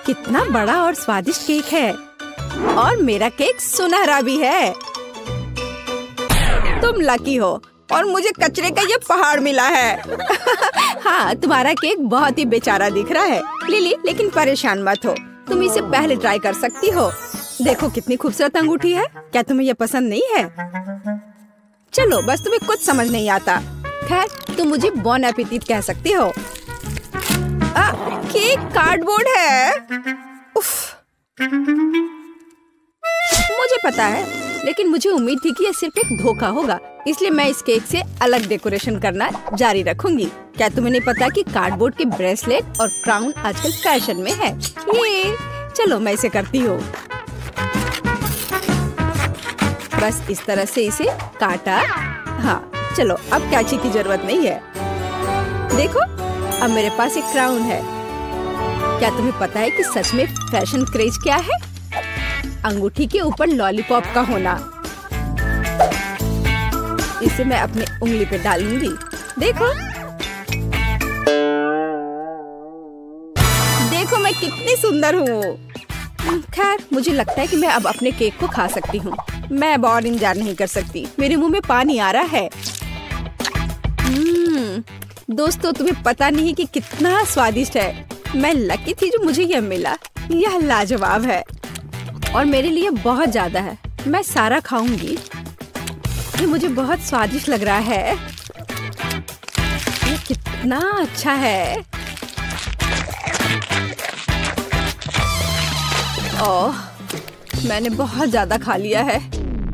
कितना बड़ा और स्वादिष्ट केक है और मेरा केक सुनहरा भी है। तुम लकी हो और मुझे कचरे का ये पहाड़ मिला है। हाँ, तुम्हारा केक बहुत ही बेचारा दिख रहा है लिली, लेकिन परेशान मत हो, तुम इसे पहले ट्राई कर सकती हो। देखो कितनी खूबसूरत अंगूठी है। क्या तुम्हें ये पसंद नहीं है? चलो, बस तुम्हें कुछ समझ नहीं आता। खैर, तुम मुझे बॉन एपेटिट कह सकती हो। केक कार्डबोर्ड है। उफ। मुझे पता है, लेकिन मुझे उम्मीद थी कि यह सिर्फ एक धोखा होगा, इसलिए मैं इस केक से अलग डेकोरेशन करना जारी रखूंगी। क्या तुम्हें नहीं पता कि कार्डबोर्ड के ब्रेसलेट और क्राउन आजकल फैशन में है? ये चलो, मैं इसे करती हूँ। बस इस तरह से इसे काटा। हाँ, चलो, अब कैची की जरूरत नहीं है। देखो, अब मेरे पास एक क्राउन है। क्या तुम्हें पता है कि सच में फैशन क्रेज क्या है? अंगूठी के ऊपर लॉलीपॉप का होना। इसे मैं अपनी उंगली पे डालूंगी। देखो, देखो मैं कितनी सुंदर हूँ। खैर, मुझे लगता है कि मैं अब अपने केक को खा सकती हूँ। मैं अब और इंतजार नहीं कर सकती, मेरे मुंह में पानी आ रहा है। दोस्तों, तुम्हें पता नहीं कि कितना स्वादिष्ट है। मैं लकी थी जो मुझे यह मिला। यह लाजवाब है और मेरे लिए बहुत ज्यादा है। मैं सारा खाऊंगी। ये मुझे बहुत स्वादिष्ट लग रहा है। ये कितना अच्छा है। ओह, मैंने बहुत ज्यादा खा लिया है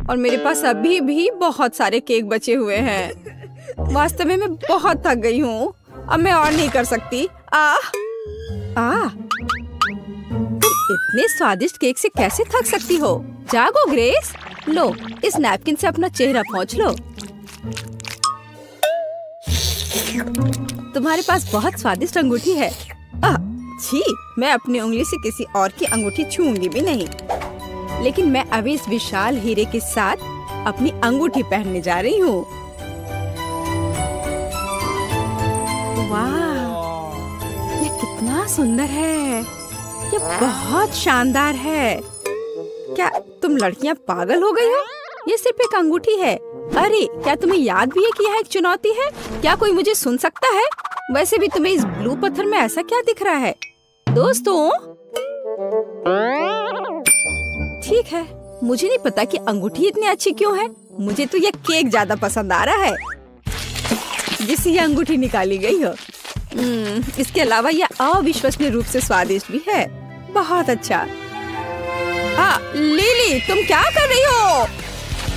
और मेरे पास अभी भी बहुत सारे केक बचे हुए हैं। वास्तव में मैं बहुत थक गई हूँ। अब मैं और नहीं कर सकती। तुम इतने स्वादिष्ट केक से कैसे थक सकती हो? जागो ग्रेस, लो इस नैपकिन से अपना चेहरा पोंछ लो। तुम्हारे पास बहुत स्वादिष्ट अंगूठी है। छी, मैं अपनी उंगली से किसी और की अंगूठी छूंगी भी नहीं। लेकिन मैं अभी इस विशाल हीरे के साथ अपनी अंगूठी पहनने जा रही हूँ। वाह, ये कितना सुंदर है। ये बहुत शानदार है। क्या तुम लड़कियां पागल हो गई हो? ये सिर्फ एक अंगूठी है। अरे, क्या तुम्हें याद भी है कि यह एक चुनौती है? क्या कोई मुझे सुन सकता है? वैसे भी तुम्हें इस ब्लू पत्थर में ऐसा क्या दिख रहा है? दोस्तों, ठीक है, मुझे नहीं पता कि अंगूठी इतनी अच्छी क्यों है। मुझे तो यह केक ज्यादा पसंद आ रहा है जिससे यह अंगूठी निकाली गई हो। इसके अलावा यह अविश्वसनीय रूप से स्वादिष्ट भी है। बहुत अच्छा। लिली, तुम क्या कर रही हो?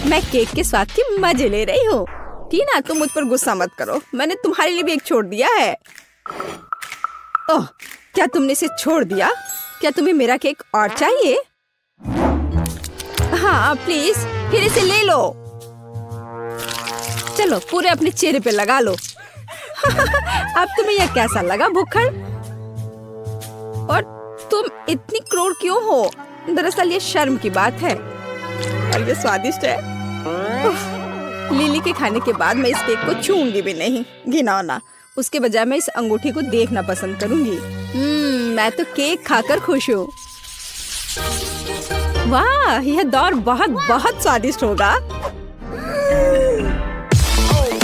मैं केक के स्वाद की मजे ले रही हूँ। टीना, तुम मुझ पर गुस्सा मत करो, मैंने तुम्हारे लिए भी एक छोड़ दिया है। ओह, क्या तुमने इसे छोड़ दिया? क्या तुम्हें मेरा केक और चाहिए? हाँ प्लीज, फिर इसे ले लो। चलो, पूरे अपने चेहरे पे लगा लो। अब तुम्हें यह कैसा लगा भुक्खड़? और तुम इतनी क्रूर क्यों हो? दरअसल ये शर्म की बात है और ये स्वादिष्ट है। लिली के खाने के बाद मैं इस केक को छूंगी भी नहीं। घिनौना। उसके बजाय मैं इस अंगूठी को देखना पसंद करूंगी। मैं तो केक खाकर खुश हूँ। वाह, यह दौर बहुत बहुत स्वादिष्ट होगा।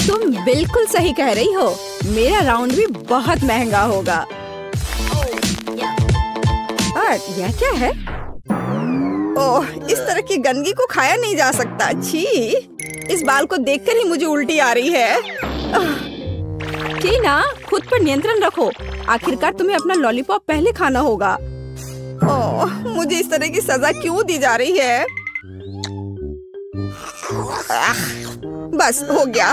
तुम बिल्कुल सही कह रही हो। मेरा राउंड भी बहुत महंगा होगा। और यह क्या है? ओह, इस तरह की गंदगी को खाया नहीं जा सकता। छी, इस बाल को देखकर ही मुझे उल्टी आ रही है। टीना, खुद पर नियंत्रण रखो। आखिरकार तुम्हें अपना लॉलीपॉप पहले खाना होगा। ओह, मुझे इस तरह की सजा क्यों दी जा रही है? बस हो गया,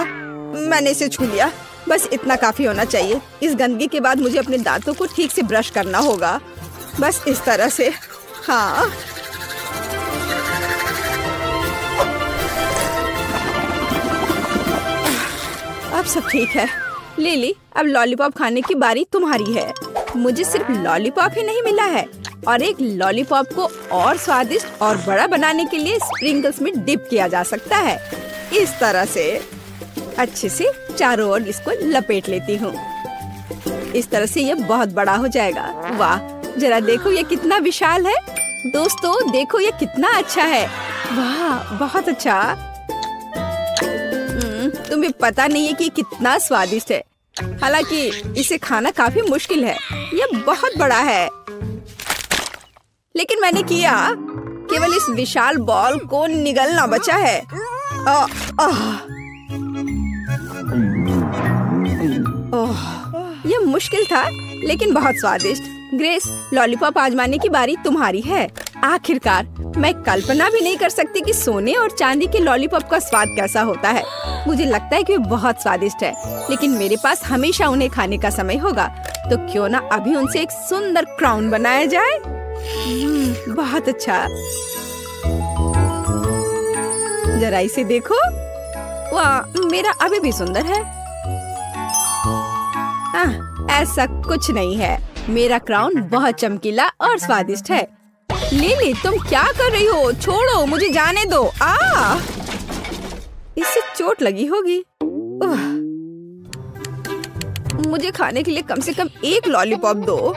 मैंने इसे छू लिया। बस इतना काफी होना चाहिए। इस गंदगी के बाद मुझे अपने दांतों को ठीक से ब्रश करना होगा। बस इस तरह से। हाँ, अब सब ठीक है। लिली, अब लॉलीपॉप खाने की बारी तुम्हारी है। मुझे सिर्फ लॉलीपॉप ही नहीं मिला है और एक लॉलीपॉप को और स्वादिष्ट और बड़ा बनाने के लिए स्प्रिंकल्स में डिप किया जा सकता है। इस तरह से अच्छे से चारों ओर इसको लपेट लेती हूँ। इस तरह से ये बहुत बड़ा हो जाएगा। वाह, जरा देखो ये कितना विशाल है। दोस्तों देखो ये कितना अच्छा है। वाह बहुत अच्छा। तुम्हें पता नहीं है कि कितना स्वादिष्ट है। हालांकि इसे खाना काफी मुश्किल है, ये बहुत बड़ा है। लेकिन मैंने किया। केवल इस विशाल बॉल को निगलना बचा है। यह मुश्किल था लेकिन बहुत स्वादिष्ट। ग्रेस, लॉलीपॉप आजमाने की बारी तुम्हारी है। आखिरकार मैं कल्पना भी नहीं कर सकती कि सोने और चांदी के लॉलीपॉप का स्वाद कैसा होता है। मुझे लगता है कि वे बहुत स्वादिष्ट है, लेकिन मेरे पास हमेशा उन्हें खाने का समय होगा, तो क्यों ना अभी उनसे एक सुंदर क्राउन बनाया जाए। बहुत अच्छा। जरा इसे देखो। वाह, मेरा अभी भी सुंदर है। ऐसा कुछ नहीं है। मेरा क्राउन बहुत चमकीला और स्वादिष्ट है। लिली, तुम क्या कर रही हो? छोड़ो, मुझे जाने दो। इससे चोट लगी होगी। मुझे खाने के लिए कम से कम एक लॉलीपॉप दो।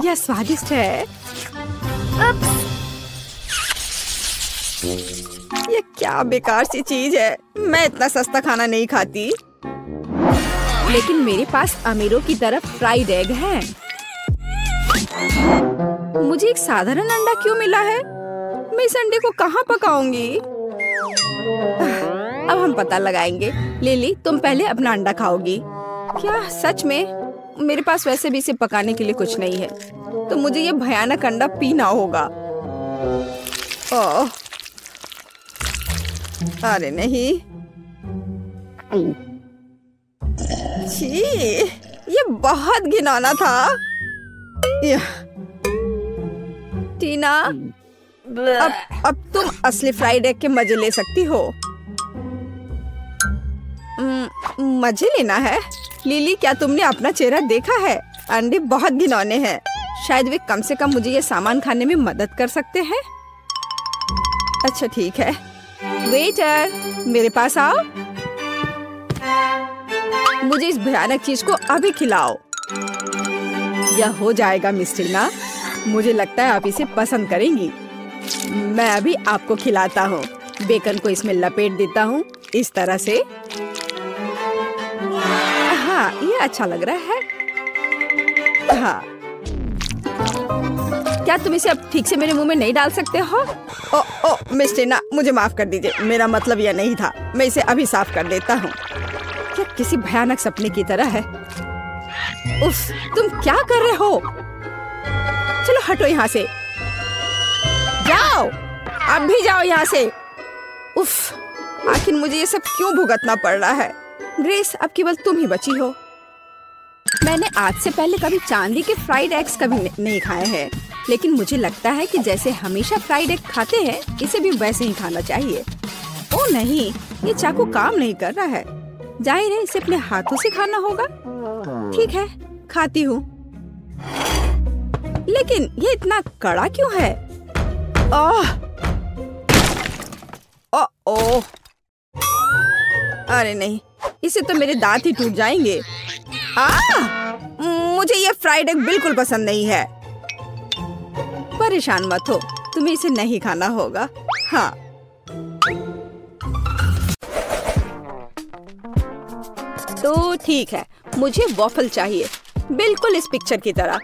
यह स्वादिष्ट है। यह क्या बेकार सी चीज है। मैं इतना सस्ता खाना नहीं खाती। लेकिन मेरे पास अमीरों की तरफ फ्राइड एग है। मुझे एक साधारण अंडा क्यों मिला है? मैं इस अंडे को कहाँ पकाऊंगी? अब हम पता लगाएंगे। लिली, तुम पहले अपना अंडा खाओगी। क्या सच में? मेरे पास वैसे भी इसे पकाने के लिए कुछ नहीं है, तो मुझे ये भयानक अंडा पीना होगा। अरे नहीं। छी, ये बहुत घिनौना था। टीना, अब तुम असली फ्राइड एग के मजे ले सकती हो। मजे लेना है? लिली, क्या तुमने अपना चेहरा देखा है? अंडे बहुत घिनौने हैं। शायद वे कम से कम मुझे ये सामान खाने में मदद कर सकते हैं। अच्छा ठीक है। वेटर, मेरे पास आओ। मुझे इस भयानक चीज को अभी खिलाओ। यह हो जाएगा मिस टीना। मुझे लगता है आप इसे पसंद करेंगी। मैं अभी आपको खिलाता हूँ। बेकन को इसमें लपेट देता हूँ इस तरह से। हाँ, ये अच्छा लग रहा है। हाँ, क्या तुम इसे अब ठीक से मेरे मुंह में नहीं डाल सकते हो? ओ मिस टीना, मुझे माफ कर दीजिए। मेरा मतलब यह नहीं था। मैं इसे अभी साफ कर देता हूँ। क्या किसी भयानक सपने की तरह है। उफ, तुम क्या कर रहे हो? चलो हटो यहाँ से। जाओ, अब भी जाओ यहाँ से। उफ, आखिर मुझे ये सब क्यों भुगतना पड़ रहा है? ग्रेस, अब केवल तुम ही बची हो। मैंने आज से पहले कभी चांदी के फ्राइड एग्स कभी नहीं खाए हैं, लेकिन मुझे लगता है कि जैसे हमेशा फ्राइड एग खाते हैं, इसे भी वैसे ही खाना चाहिए। ओ नहीं, ये चाकू काम नहीं कर रहा है। जाहिर है इसे अपने हाथों से खाना होगा। ठीक है, खाती हूँ। लेकिन ये इतना कड़ा क्यों है? ओह, अरे नहीं, इससे तो मेरे दांत ही टूट जाएंगे। मुझे ये फ्राइड एग बिल्कुल पसंद नहीं है। परेशान मत हो, तुम्हें इसे नहीं खाना होगा। हाँ, तो ठीक है, मुझे वॉफल चाहिए, बिल्कुल इस पिक्चर की तरह।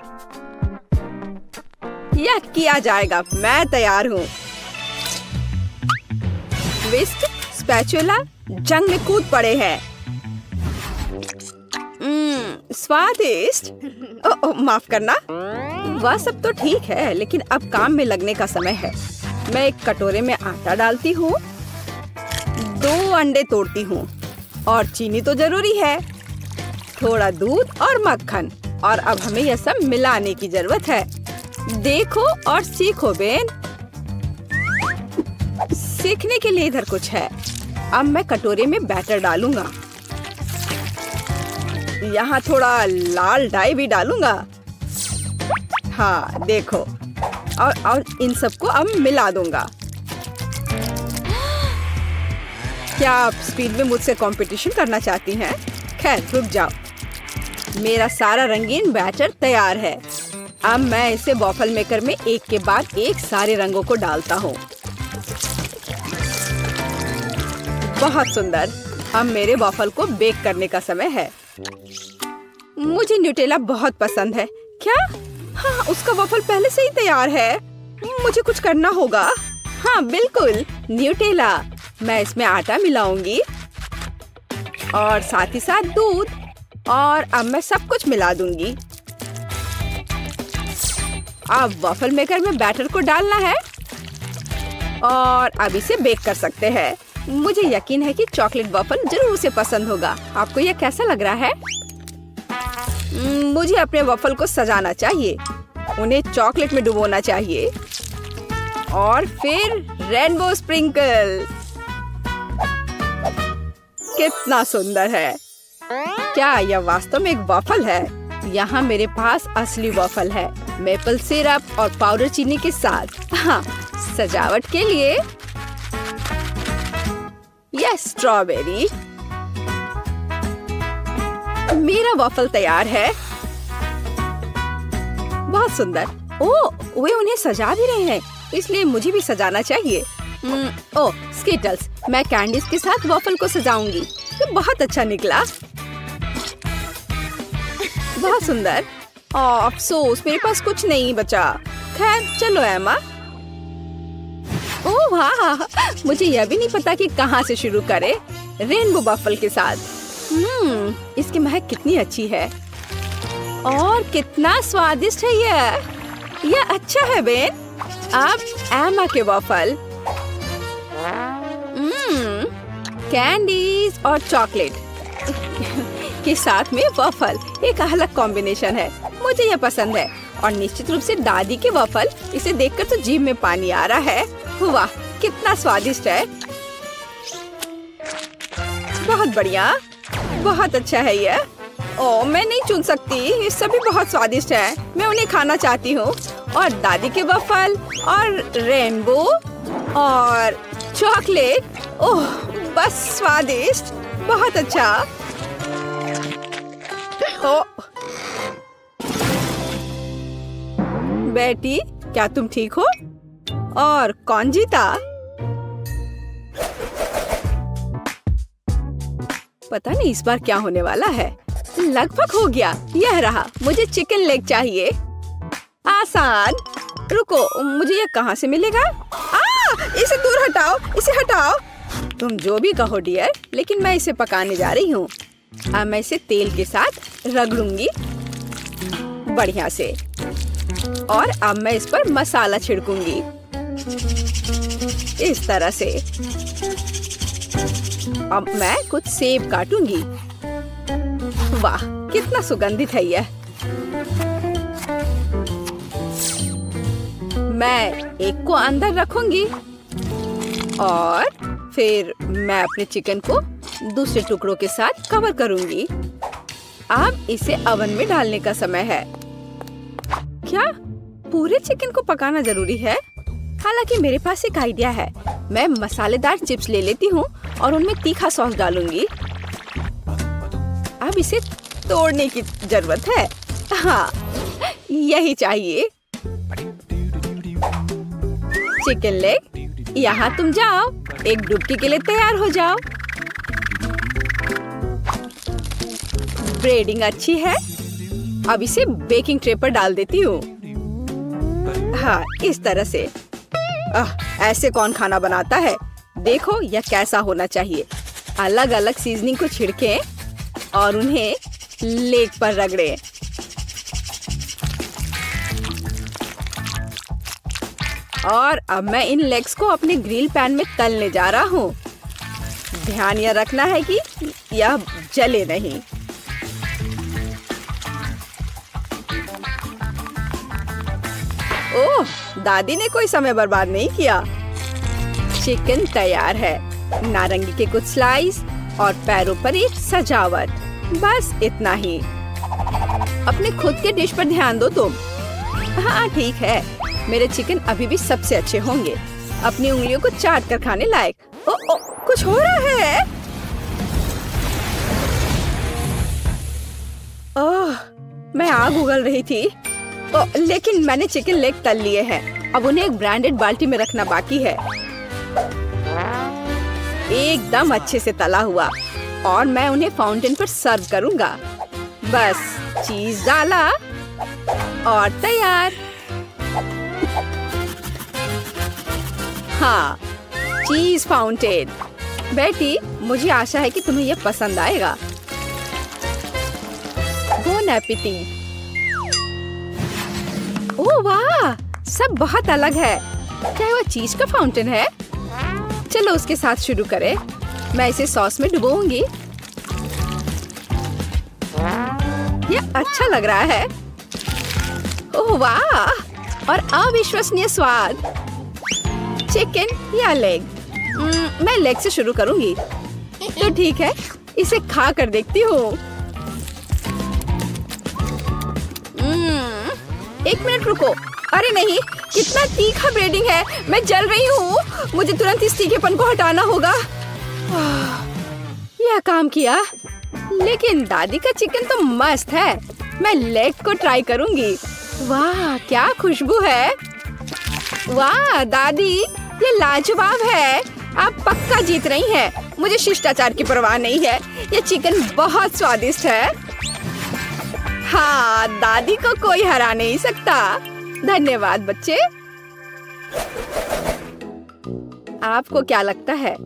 यह किया जाएगा, मैं तैयार हूँ। विस्क, स्पैचुला जंग में कूद पड़े हैं। स्वादिष्ट। माफ करना। वह सब तो ठीक है, लेकिन अब काम में लगने का समय है। मैं एक कटोरे में आटा डालती हूँ, 2 अंडे तोड़ती हूँ, और चीनी तो जरूरी है, थोड़ा दूध और मक्खन, और अब हमें यह सब मिलाने की जरूरत है। देखो और सीखो बेन। सीखने के लिए इधर कुछ है। अब मैं कटोरे में बैटर डालूंगा। यहाँ थोड़ा लाल डाई भी डालूंगा। हाँ देखो, और इन सबको अब मिला दूंगा। क्या आप स्पीड में मुझसे कंपटीशन करना चाहती हैं? खैर रुक जाओ, मेरा सारा रंगीन बैटर तैयार है। अब मैं इसे वॉफल मेकर में एक के बाद एक सारे रंगों को डालता हूँ। बहुत सुंदर। अब मेरे वॉफल को बेक करने का समय है। मुझे न्यूटेला बहुत पसंद है। क्या? हाँ, उसका वॉफल पहले से ही तैयार है। मुझे कुछ करना होगा। हाँ बिल्कुल, न्यूटेला। मैं इसमें आटा मिलाऊंगी और साथ ही साथ दूध, और अब मैं सब कुछ मिला दूंगी। अब वॉफल मेकर में बैटर को डालना है और अब इसे बेक कर सकते हैं। मुझे यकीन है कि चॉकलेट वॉफल जरूर उसे पसंद होगा। आपको यह कैसा लग रहा है? मुझे अपने वॉफल को सजाना चाहिए, उन्हें चॉकलेट में डुबोना चाहिए और फिर रेनबो स्प्रिंकल। कितना सुंदर है! क्या यह वास्तव में एक वॉफल है? यहाँ मेरे पास असली वॉफल है, मेपल सिरप और पाउडर चीनी के साथ। हाँ, सजावट के लिए यह स्ट्रॉबेरी। मेरा वॉफल तैयार है। बहुत सुंदर। ओह, वे उन्हें सजा भी रहे हैं, इसलिए मुझे भी सजाना चाहिए। ओह, स्किटल्स। मैं कैंडीज के साथ वॉफल को सजाऊंगी। ये बहुत अच्छा निकला। बहुत सुंदर। अफसोस, मेरे पास कुछ नहीं बचा। खैर, चलो एमा। ओह वाह, मुझे यह भी नहीं पता कि कहाँ से शुरू करें। रेनबो वॉफल के साथ। इसकी महक कितनी अच्छी है और कितना स्वादिष्ट है यह अच्छा है बेन। अब एमा के वॉफल। कैंडीज और चॉकलेट के साथ में वॉफल एक अलग कॉम्बिनेशन है। मुझे यह पसंद है और निश्चित रूप से दादी के वॉफल। इसे देखकर तो जीभ में पानी आ रहा है। वाह, कितना स्वादिष्ट है। बहुत बढ़िया, बहुत अच्छा है यह। ओह, मैं नहीं चुन सकती, ये सभी बहुत स्वादिष्ट है। मैं उन्हें खाना चाहती हूँ। और दादी के वॉफल और रेनबो और चॉकलेट। ओह, बस स्वादिष्ट, बहुत अच्छा। ओह बेटी, क्या तुम ठीक हो? और कौन जीता? पता नहीं इस बार क्या होने वाला है। लगभग हो गया। यह रहा। मुझे चिकन लेग चाहिए। आसान। रुको, मुझे यह कहाँ से मिलेगा? इसे दूर हटाओ, इसे हटाओ। तुम जो भी कहो डियर, लेकिन मैं इसे पकाने जा रही हूँ। अब मैं इसे तेल के साथ रगड़ूंगी बढ़िया से, और अब मैं इस पर मसाला छिड़कूंगी इस तरह से। अब मैं कुछ सेब काटूंगी। वाह, कितना सुगंधित है यह। मैं एक को अंदर रखूंगी और फिर मैं अपने चिकन को दूसरे टुकड़ों के साथ कवर करूंगी। अब इसे ओवन में डालने का समय है। क्या पूरे चिकन को पकाना जरूरी है? हालांकि मेरे पास एक आइडिया है। मैं मसालेदार चिप्स ले लेती हूँ और उनमें तीखा सॉस डालूंगी। अब इसे तोड़ने की जरूरत है। हाँ, यही चाहिए। चिकन लेग, यहाँ तुम जाओ, एक डुबकी के लिए तैयार हो जाओ। ब्रेडिंग अच्छी है। अब इसे बेकिंग ट्रे पर डाल देती हूँ। हाँ, इस तरह से। ऐसे कौन खाना बनाता है? देखो यह कैसा होना चाहिए। अलग अलग सीजनिंग को छिड़कें और उन्हें लेग पर रगड़ें। और अब मैं इन लेग्स को अपने ग्रिल पैन में तलने जा रहा हूँ। ध्यान यह रखना है कि यह जले नहीं। ओह, दादी ने कोई समय बर्बाद नहीं किया। चिकन तैयार है। नारंगी के कुछ स्लाइस और पैरों पर एक सजावट। बस इतना ही। अपने खुद के डिश पर ध्यान दो तुम। हाँ ठीक है, मेरे चिकन अभी भी सबसे अच्छे होंगे। अपनी उंगलियों को चाट कर खाने लायक। ओ, कुछ हो रहा है। ओह, मैं आग उगल रही थी। लेकिन मैंने चिकन लेग तल लिए हैं। अब उन्हें एक ब्रांडेड बाल्टी में रखना बाकी है, एकदम अच्छे से तला हुआ। और मैं उन्हें फाउंटेन पर सर्व करूंगा। बस चीज डाला और तैयार। हाँ, चीज फाउंटेन। बेटी, मुझे आशा है कि तुम्हें यह पसंद आएगा। Bone appétit. ओह वाह, सब बहुत अलग है। क्या वो चीज का फाउंटेन है? चलो उसके साथ शुरू करें। मैं इसे सॉस में डुबोऊंगी। यह अच्छा लग रहा है। ओह वाह, और अविश्वसनीय स्वाद। चिकन या लेग? मैं लेग से शुरू करूंगी। तो ठीक है, इसे खा कर देखती हूँ। एक मिनट रुको। अरे नहीं, कितना तीखा ब्रेडिंग है। मैं जल रही हूँ। मुझे तुरंत इस तीखेपन को हटाना होगा। यह काम किया। लेकिन दादी का चिकन तो मस्त है। मैं लेग को ट्राई करूंगी। वाह, क्या खुशबू है। वाह दादी, ये लाजवाब है। आप पक्का जीत रही हैं। मुझे शिष्टाचार की परवाह नहीं है। ये चिकन बहुत स्वादिष्ट है। हाँ, दादी को कोई हरा नहीं सकता। धन्यवाद बच्चे। आपको क्या लगता है?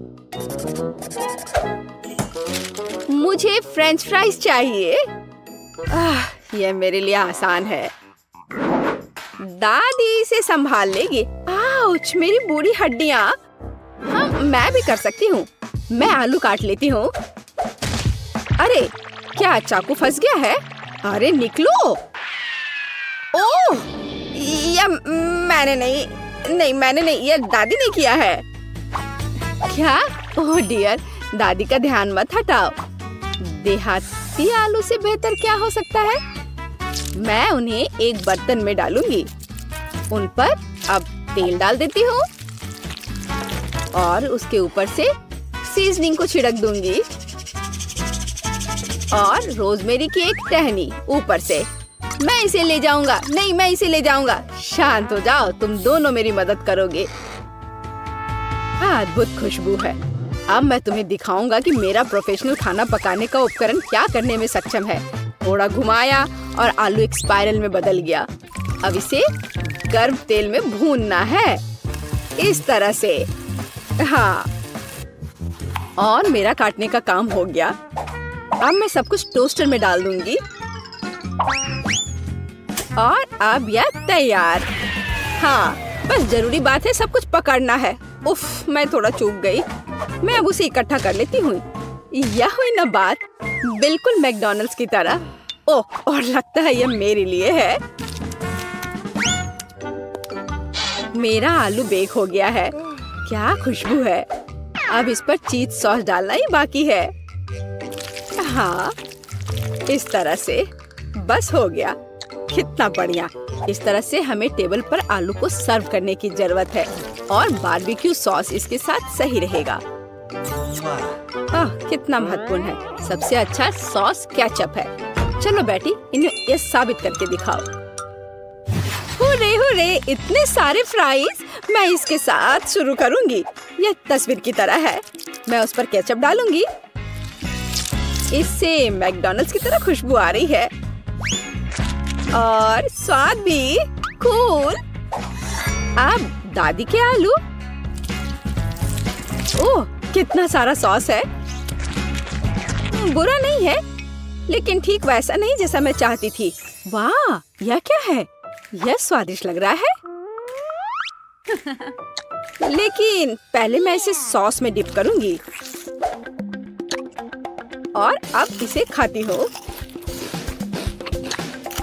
मुझे फ्रेंच फ्राइज चाहिए। यह मेरे लिए आसान है। दादी इसे संभाल लेगी। आउच, मेरी बूढ़ी हड्डियां। हाँ, मैं भी कर सकती हूँ। मैं आलू काट लेती हूँ। अरे, क्या चाकू फंस गया है? अरे निकलो। ओह, यह मैंने नहीं, यह दादी ने किया है। क्या? ओह डियर, दादी का ध्यान मत हटाओ। देहाती आलू से बेहतर क्या हो सकता है? मैं उन्हें एक बर्तन में डालूंगी। उन पर अब तेल डाल देती हूँ और उसके ऊपर से सीजनिंग को छिड़क दूंगी और रोजमेरी की एक टहनी ऊपर से। मैं इसे ले जाऊंगा। नहीं, मैं इसे ले जाऊंगा। शांत हो जाओ, तुम दोनों मेरी मदद करोगे। अद्भुत खुशबू है। अब मैं तुम्हें दिखाऊंगा कि मेरा प्रोफेशनल खाना पकाने का उपकरण क्या करने में सक्षम है। थोड़ा घुमाया और आलू एक स्पाइरल में बदल गया। अब इसे गर्म तेल में भूनना है, इस तरह से। हाँ, और मेरा काटने का काम हो गया। अब मैं सब कुछ टोस्टर में डाल दूंगी और अब यह तैयार। हाँ, बस जरूरी बात है सब कुछ पकड़ना है। उफ, मैं थोड़ा चूक गई। मैं अब उसे इकट्ठा कर लेती हूँ। यह हुई ना बात, बिल्कुल मैकडॉनल्ड्स की तरह। ओह, और लगता है यह मेरे लिए है। मेरा आलू बेक हो गया है। क्या खुशबू है। अब इस पर चीज सॉस डालना ही बाकी है। हाँ, इस तरह से बस हो गया। कितना बढ़िया। इस तरह से हमें टेबल पर आलू को सर्व करने की जरूरत है और बारबेक्यू सॉस इसके साथ सही रहेगा। कितना महत्वपूर्ण है। सबसे अच्छा सॉस केचप है। चलो बेटी, इन्हें ये साबित करके दिखाओ। हुर्रे हुर्रे, इतने सारे फ्राइज। मैं इसके साथ शुरू करूंगी। यह तस्वीर की तरह है। मैं उस पर केचप डालूंगी। इससे मैकडॉनल्ड्स की तरह खुशबू आ रही है और स्वाद भी कूल। अब दादी के आलू। ओह, कितना सारा सॉस है। बुरा नहीं है, लेकिन ठीक वैसा नहीं जैसा मैं चाहती थी। वाह, यह क्या है? यह स्वादिष्ट लग रहा है। लेकिन पहले मैं इसे सॉस में डिप करूंगी और अब इसे खाती हूँ।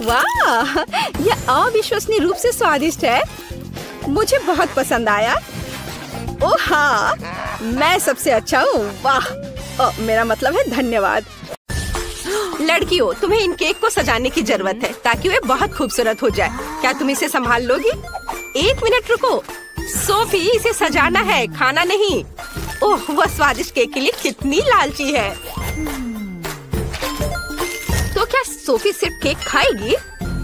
वाह, यह अविश्वसनीय रूप से स्वादिष्ट है। मुझे बहुत पसंद आया। ओह हाँ, मैं सबसे अच्छा हूँ। वाह, मेरा मतलब है धन्यवाद। लड़कियों, तुम्हें इन केक को सजाने की जरूरत है ताकि वे बहुत खूबसूरत हो जाए। क्या तुम इसे संभाल लोगी? एक मिनट रुको। सोफी, इसे सजाना है, खाना नहीं। ओह, वह स्वादिष्ट केक के लिए कितनी लालची है। तो क्या सोफी सिर्फ केक खाएगी?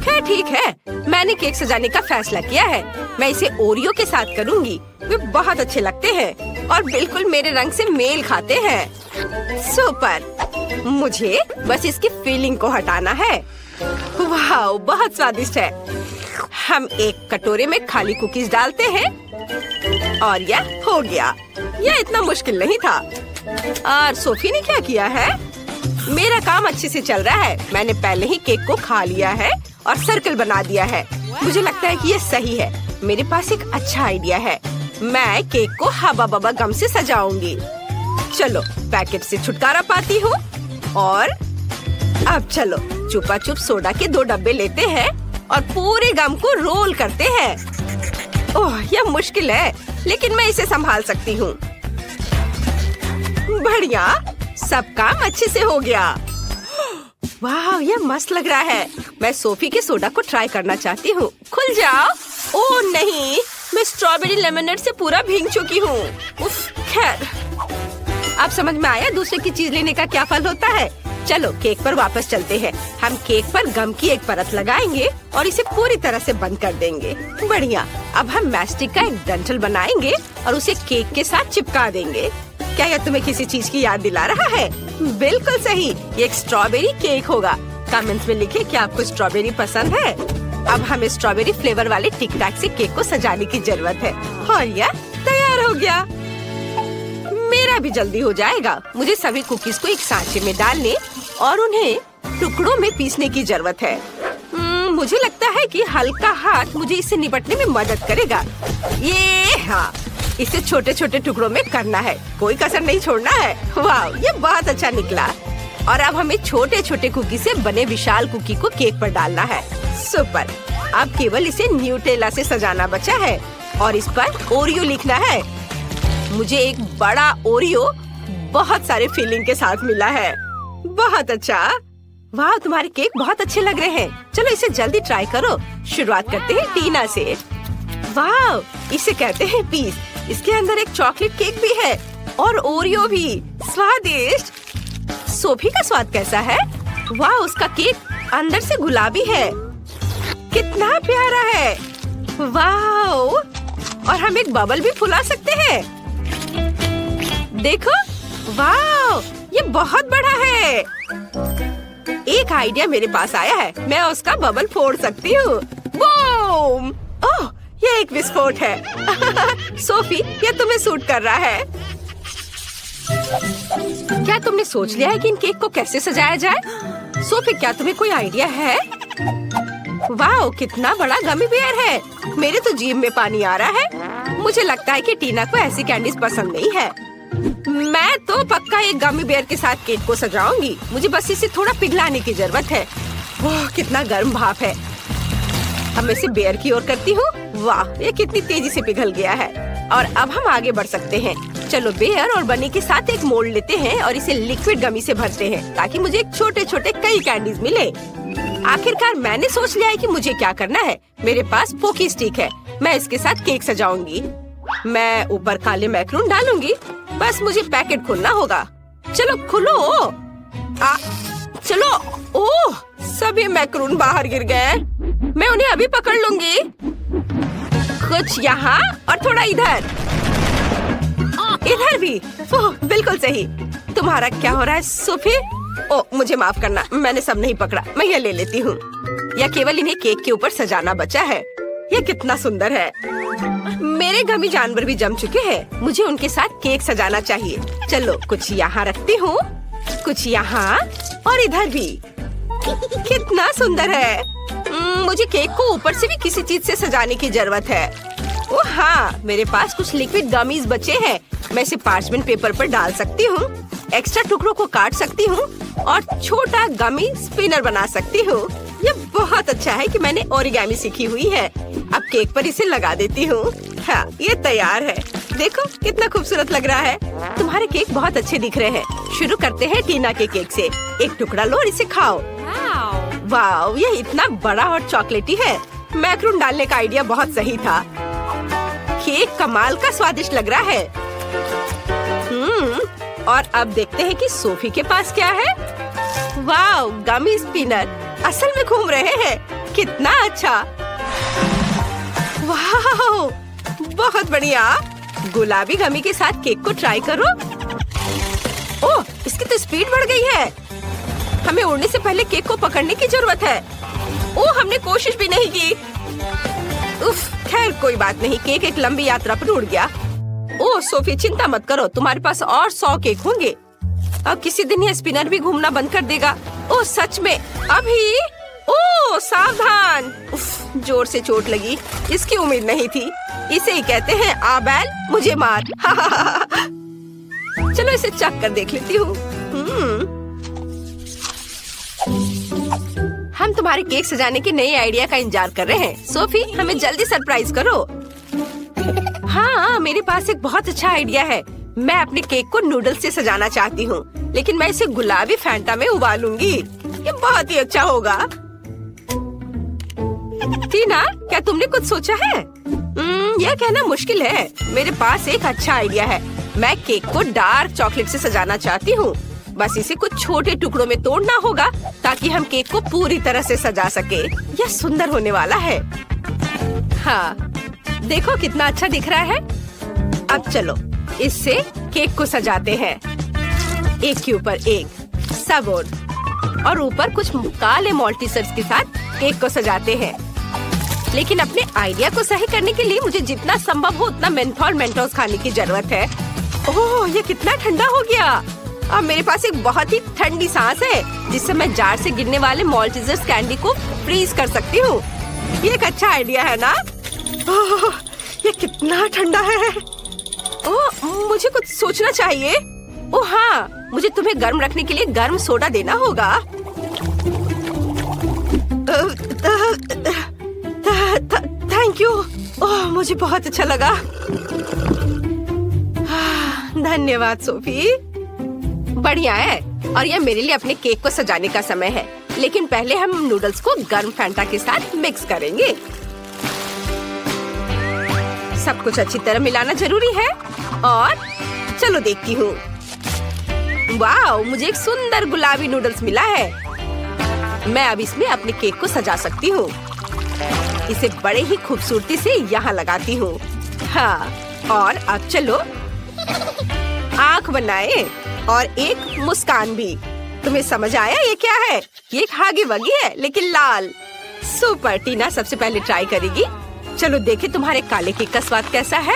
खैर ठीक है, मैंने केक सजाने का फैसला किया है। मैं इसे ओरियो के साथ करूँगी। वे बहुत अच्छे लगते हैं और बिल्कुल मेरे रंग से मेल खाते हैं। सुपर! मुझे बस इसकी फीलिंग को हटाना है। वाह, बहुत स्वादिष्ट है। हम एक कटोरे में खाली कुकीज डालते हैं और यह हो गया। यह इतना मुश्किल नहीं था। और सोफी ने क्या किया है? मेरा काम अच्छे से चल रहा है। मैंने पहले ही केक को खा लिया है और सर्कल बना दिया है। मुझे लगता है कि ये सही है। मेरे पास एक अच्छा आइडिया है। मैं केक को हबा बबा गम से सजाऊंगी। चलो पैकेट से छुटकारा पाती हूँ। और अब चलो चुपा चुप सोडा के 2 डब्बे लेते हैं और पूरे गम को रोल करते हैं। ओह, यह मुश्किल है, लेकिन मैं इसे संभाल सकती हूँ। बढ़िया, सब काम अच्छे से हो गया। वाह, यह मस्त लग रहा है। मैं सोफी के सोडा को ट्राई करना चाहती हूँ। खुल जाओ। ओह नहीं, मैं स्ट्रॉबेरी लेमनेड से पूरा भीग चुकी हूँ। उफ, खैर, अब समझ में आया दूसरे की चीज लेने का क्या फल होता है। चलो केक पर वापस चलते हैं। हम केक पर गम की एक परत लगाएंगे और इसे पूरी तरह से बंद कर देंगे। बढ़िया, अब हम मैस्टिक का एक डंठल बनाएंगे और उसे केक के साथ चिपका देंगे। क्या यह तुम्हें किसी चीज की याद दिला रहा है? बिल्कुल सही, ये एक स्ट्रॉबेरी केक होगा। कमेंट्स में लिखे कि आपको स्ट्रॉबेरी पसंद है। अब हमें स्ट्रॉबेरी फ्लेवर वाले टिक टैक से केक को सजाने की जरूरत है। और यह तैयार हो गया। मेरा भी जल्दी हो जाएगा। मुझे सभी कुकीज को एक सांचे में डालने और उन्हें टुकड़ों में पीसने की जरूरत है। मुझे लगता है कि हल्का हाथ मुझे इससे निपटने में मदद करेगा। ये हाँ, इसे छोटे छोटे टुकड़ों में करना है, कोई कसर नहीं छोड़ना है। वाह, ये बहुत अच्छा निकला। और अब हमें छोटे छोटे कुकी से बने विशाल कुकी को केक पर डालना है। सुपर! अब केवल इसे न्यूटेला से सजाना बचा है और इस पर ओरियो लिखना है। मुझे एक बड़ा ओरियो बहुत सारे फिलिंग के साथ मिला है। बहुत अच्छा। वाह, तुम्हारे केक बहुत अच्छे लग रहे हैं। चलो इसे जल्दी ट्राई करो। शुरुआत करते हैं टीना से। वाह, इसे कहते हैं पीस। इसके अंदर एक चॉकलेट केक भी है और ओरियो भी। स्वादिष्ट। सोफी का स्वाद कैसा है? वाह, उसका केक अंदर से गुलाबी है। कितना प्यारा है। वाह, और हम एक बबल भी फुला सकते हैं। देखो, वाह, ये बहुत बड़ा है। एक आइडिया मेरे पास आया है। मैं उसका बबल फोड़ सकती हूँ। बूम! ओह, ये एक विस्फोट है। सोफी, ये तुम्हें सूट कर रहा है। क्या तुमने सोच लिया है कि इन केक को कैसे सजाया जाए? सोफी, क्या तुम्हें कोई आइडिया है? वाह, कितना बड़ा गमी बेयर है। मेरे तो जीभ में पानी आ रहा है। मुझे लगता है कि टीना को ऐसी कैंडीज पसंद नहीं है। मैं तो पक्का एक गमी बेयर के साथ केक को सजाऊंगी। मुझे बस इसे थोड़ा पिघलाने की जरूरत है। ओह, कितना गर्म भाप है। अब मैं इसे बेयर की ओर करती हूँ। वाह, ये कितनी तेजी से पिघल गया है। और अब हम आगे बढ़ सकते हैं। चलो बेयर और बनी के साथ एक मोल्ड लेते हैं और इसे लिक्विड गमी से भरते हैं ताकि मुझे छोटे छोटे कई कैंडीज मिले। आखिरकार मैंने सोच लिया है कि मुझे क्या करना है। मेरे पास पोकी स्टिक है। मैं इसके साथ केक सजाऊंगी। मैं ऊपर काले मैक्रून डालूंगी। बस मुझे पैकेट खोलना होगा। चलो खुलो। चलो। ओह, सभी मैक्रून बाहर गिर गए। मैं उन्हें अभी पकड़ लूंगी। कुछ यहाँ और थोड़ा इधर। इधर भी। ओह, बिल्कुल सही। तुम्हारा क्या हो रहा है सोफी? ओह, मुझे माफ करना, मैंने सब नहीं पकड़ा। मैं ये ले लेती हूँ। या केवल इन्हें केक के ऊपर सजाना बचा है। ये कितना सुंदर है। मेरे गमी जानवर भी जम चुके हैं। मुझे उनके साथ केक सजाना चाहिए। चलो कुछ यहाँ रखती हूँ, कुछ यहाँ और इधर भी। कितना सुंदर है। मुझे केक को ऊपर से भी किसी चीज से सजाने की जरूरत है। ओह हाँ, मेरे पास कुछ लिक्विड गमीज बचे हैं। मैं इसे पार्चमेंट पेपर पर डाल सकती हूँ, एक्स्ट्रा टुकड़ों को काट सकती हूँ और छोटा गमी स्पिनर बना सकती हूँ। ये बहुत अच्छा है कि मैंने ओरिगामी सीखी हुई है। अब केक पर इसे लगा देती हूँ। हाँ, ये तैयार है। देखो कितना खूबसूरत लग रहा है। तुम्हारे केक बहुत अच्छे दिख रहे हैं। शुरू करते हैं टीना के केक से। एक टुकड़ा लो और इसे खाओ। वाह, ये इतना बड़ा और चॉकलेटी है। मैक्रून डालने का आइडिया बहुत सही था। केक कमाल का स्वादिष्ट लग रहा है। और अब देखते हैं कि सोफी के पास क्या है। वाह, गमी स्पिनर असल में घूम रहे हैं। कितना अच्छा, वाह बहुत बढ़िया। गुलाबी गमी के साथ केक को ट्राई करो। ओह, इसकी तो स्पीड बढ़ गई है। हमें उड़ने से पहले केक को पकड़ने की जरूरत है। ओह, हमने कोशिश भी नहीं की। उफ, खैर कोई बात नहीं, केक एक लंबी यात्रा पर उड़ गया। ओह सोफी, चिंता मत करो, तुम्हारे पास और 100 केक होंगे। अब किसी दिन यह स्पिनर भी घूमना बंद कर देगा। ओह सच में, अभी। ओह सावधान, उफ, जोर से चोट लगी, इसकी उम्मीद नहीं थी। इसे ही कहते हैं आ बैल मुझे मार। चलो इसे चख कर देख लेती हूँ। हम तुम्हारे केक सजाने के नए आइडिया का इंतजार कर रहे हैं। सोफी, हमें जल्दी सरप्राइज करो। हाँ, मेरे पास एक बहुत अच्छा आइडिया है। मैं अपने केक को नूडल्स से सजाना चाहती हूँ, लेकिन मैं इसे गुलाबी फैंटा में उबालूंगी। ये बहुत ही अच्छा होगा। टीना, क्या तुमने कुछ सोचा है? यह कहना मुश्किल है। मेरे पास एक अच्छा आइडिया है। मैं केक को डार्क चॉकलेट से सजाना चाहती हूँ। बस इसे कुछ छोटे टुकड़ों में तोड़ना होगा ताकि हम केक को पूरी तरह से सजा सके। यह सुंदर होने वाला है। हाँ, देखो कितना अच्छा दिख रहा है। अब चलो इससे केक को सजाते हैं, एक के ऊपर एक, सब और ऊपर कुछ काले मॉल्टीसर्स के साथ केक को सजाते हैं। लेकिन अपने आइडिया को सही करने के लिए मुझे जितना संभव हो उतना मेंथोल मेंटोस खाने की जरूरत है। ओह, ये कितना ठंडा हो गया। अब मेरे पास एक बहुत ही ठंडी सांस है जिससे मैं जार से गिरने वाले मॉल्टीसर्स कैंडी को फ्रीज कर सकती हूँ। ये एक अच्छा आइडिया है ना? ओह, ये कितना ठंडा है। ओह, मुझे कुछ सोचना चाहिए। ओह हाँ, मुझे तुम्हें गर्म रखने के लिए गर्म सोडा देना होगा। Thank you. ओह, मुझे बहुत अच्छा लगा। धन्यवाद सोफी, बढ़िया है। और यह मेरे लिए अपने केक को सजाने का समय है। लेकिन पहले हम नूडल्स को गर्म फैंटा के साथ मिक्स करेंगे। सब कुछ अच्छी तरह मिलाना जरूरी है। और चलो देखती हूँ। वाह, मुझे एक सुंदर गुलाबी नूडल्स मिला है। मैं अब इसमें अपने केक को सजा सकती हूँ। इसे बड़े ही खूबसूरती से यहाँ लगाती हूँ। हाँ, और अब चलो आँख बनाए और एक मुस्कान भी। तुम्हें समझ आया ये क्या है? ये एक हागी वगी है लेकिन लाल। सुपर, टीना सबसे पहले ट्राई करेगी। चलो देखे तुम्हारे काले केक का स्वाद कैसा है।